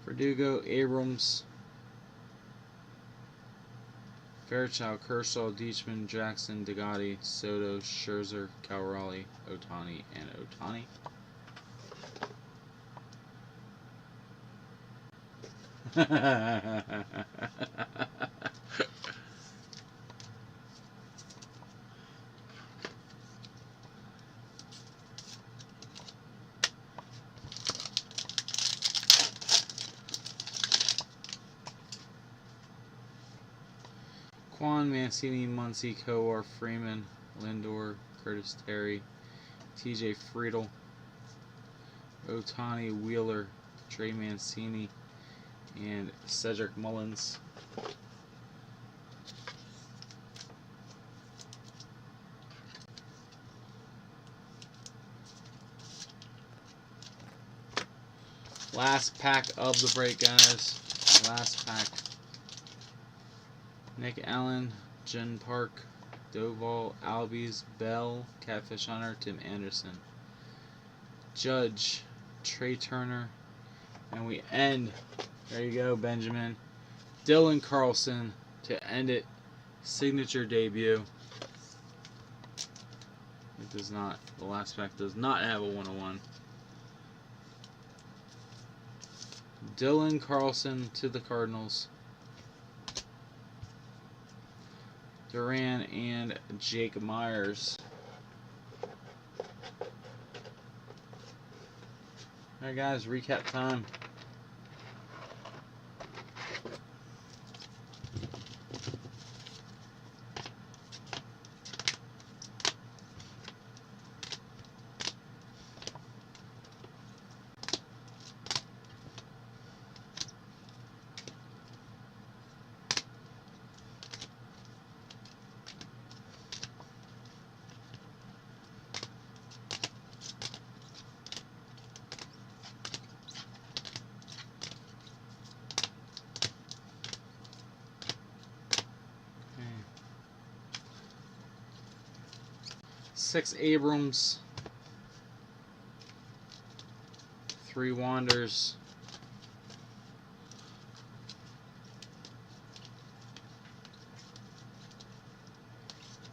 Verdugo, Abrams, Fairchild, Kershaw, Deichmann, Jackson, Degotti, Soto, Scherzer, Calrali, Ohtani, and Ohtani. Quan, Mancini, Muncy, Kowar, Freeman, Lindor, Curtis Terry, TJ Friedl, Ohtani, Wheeler, Trey Mancini, and Cedric Mullins. Last pack of the break, guys. Last pack. Nick Allen, Jen Park, Doval, Albies, Bell, Catfish Hunter, Tim Anderson, Judge, Trey Turner, and we end. There you go, Benjamin. Dylan Carlson to end it. Signature debut. It does not. The last pack does not have a 101. Dylan Carlson to the Cardinals. Duran and Jake Myers. Alright guys, recap time. 6 Abrams, 3 Wanders,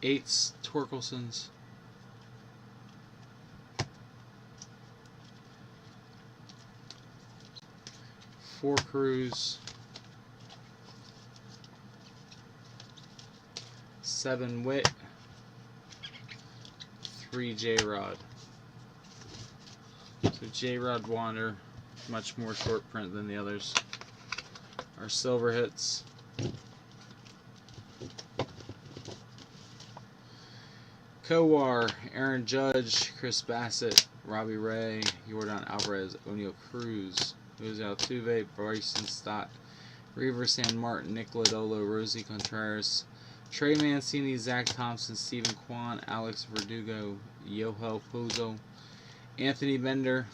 8 Torkelsons, 4 Cruz, 7 Witt, 3 J-Rod. So J-Rod Wander, much more short print than the others. Our silver hits. Kowar, Aaron Judge, Chris Bassett, Robbie Ray, Jordan Alvarez, O'Neal Cruz, Jose Altuve, Bryson Stott, Reaver San Martin, Nick Lodolo, Rosie Contreras, Trey Mancini, Zach Thompson, Stephen Kwan, Alex Verdugo, Yohel Pozo, Anthony Bender,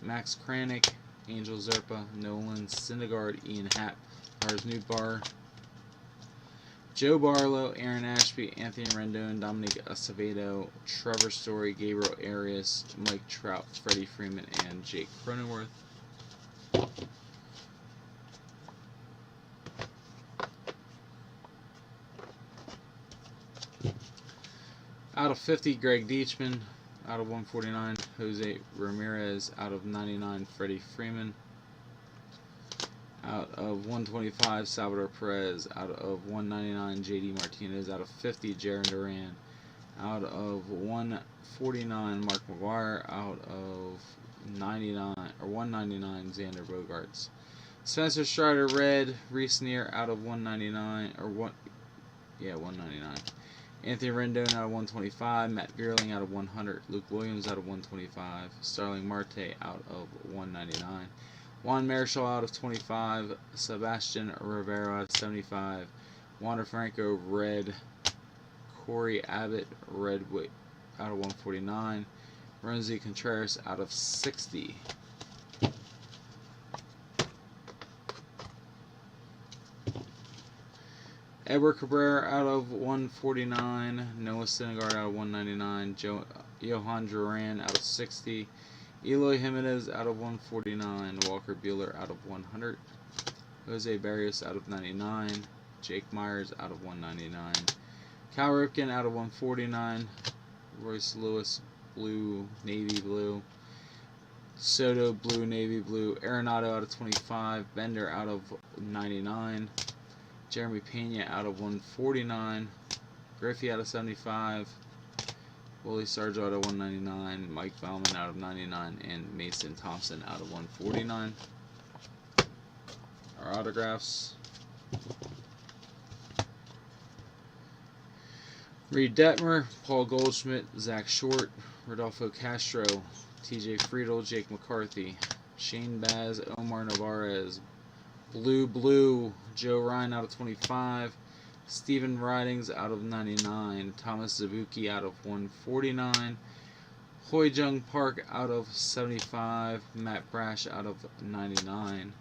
Max Kranick, Angel Zerpa, Nolan Syndergaard, Ian Happ, Lars Nootbaar, Joe Barlow, Aaron Ashby, Anthony Rendon, Dominic Acevedo, Trevor Story, Gabriel Arias, Mike Trout, Freddie Freeman, and Jake Cronenworth. Out of 50, Greg Deichmann. Out of 149, Jose Ramirez. Out of 99, Freddie Freeman. Out of 125, Salvador Perez. Out of 199, JD Martinez. Out of 50, Jarren Duran. Out of 149, Mark McGwire. Out of 99 or 199, Xander Bogaerts. Spencer Strider red, Reese Neer out of 199 or 199. Anthony Rendon out of 125, Matt Vierling out of 100, Luke Williams out of 125, Starling Marte out of 199, Juan Marichal out of 25, Sebastian Rivera out of 75, Wander Franco red, Corey Abbott red out of 149, Rosie Contreras out of 60. Edward Cabrera out of 149, Noah Syndergaard out of 199, Johan Duran out of 60, Eloy Jimenez out of 149, Walker Buehler out of 100, Jose Barrios out of 99, Jake Myers out of 199, Cal Ripken out of 149, Royce Lewis blue, navy blue, Soto blue, navy blue, Arenado out of 25, Bender out of 99, Jeremy Pena out of 149, Griffey out of 75, Willie Sargent out of 199, Mike Bauman out of 99, and Mason Thompson out of 149. Our autographs. Reed Detmer, Paul Goldschmidt, Zach Short, Rodolfo Castro, TJ Friedel, Jake McCarthy, Shane Baz, Omar Narvaez, Blue, Joe Ryan out of 25, Steven Ridings out of 99, Thomas Zabuki out of 149, Hoi Jung Park out of 75, Matt Brash out of 99,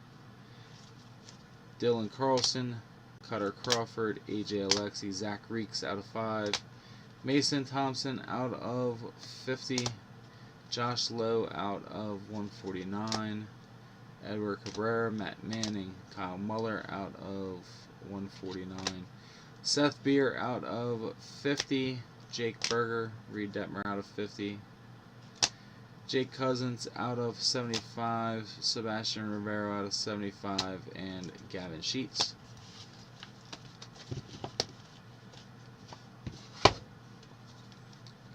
Dylan Carlson, Cutter Crawford, AJ Alexi, Zach Reeks out of 5, Mason Thompson out of 50, Josh Lowe out of 149, Edward Cabrera, Matt Manning, Kyle Muller out of 149, Seth Beer out of 50, Jake Berger, Reed Detmer out of 50, Jake Cousins out of 75, Sebastian Rivero out of 75, and Gavin Sheets.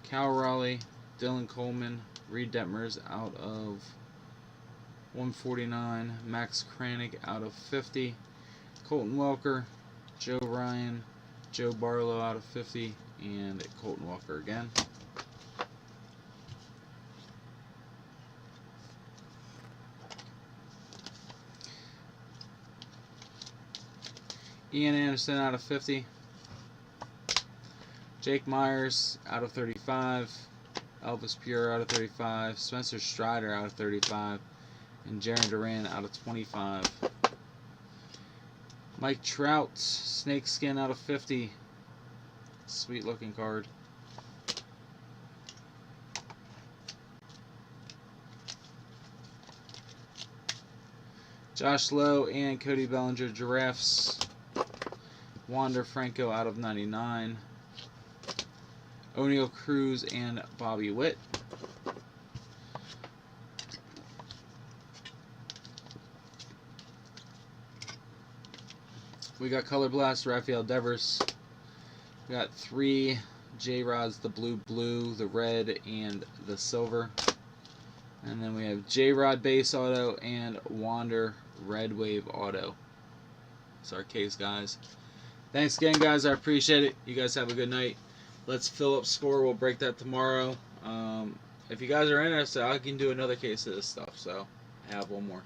Cal Raleigh, Dylan Coleman, Reed Detmers out of 149, Max Kranick out of 50, Colton Welker, Joe Ryan, Joe Barlow out of 50, and Colton Welker again. Ian Anderson out of 50, Jake Myers out of 35, Elvis Pure out of 35, Spencer Strider out of 35, and Jarren Duran out of 25. Mike Trout, Snakeskin out of 50. Sweet looking card. Josh Lowe and Cody Bellinger Giraffes. Wander Franco out of 99. O'Neal Cruz and Bobby Witt. We got Color Blast, Rafael Devers. We got 3 J-Rods, the blue, the red, and the silver. And then we have J-Rod base auto and Wander Red Wave auto. That's our case, guys. Thanks again, guys. I appreciate it. You guys have a good night. Let's fill up score. We'll break that tomorrow. If you guys are interested, I can do another case of this stuff. So I have one more.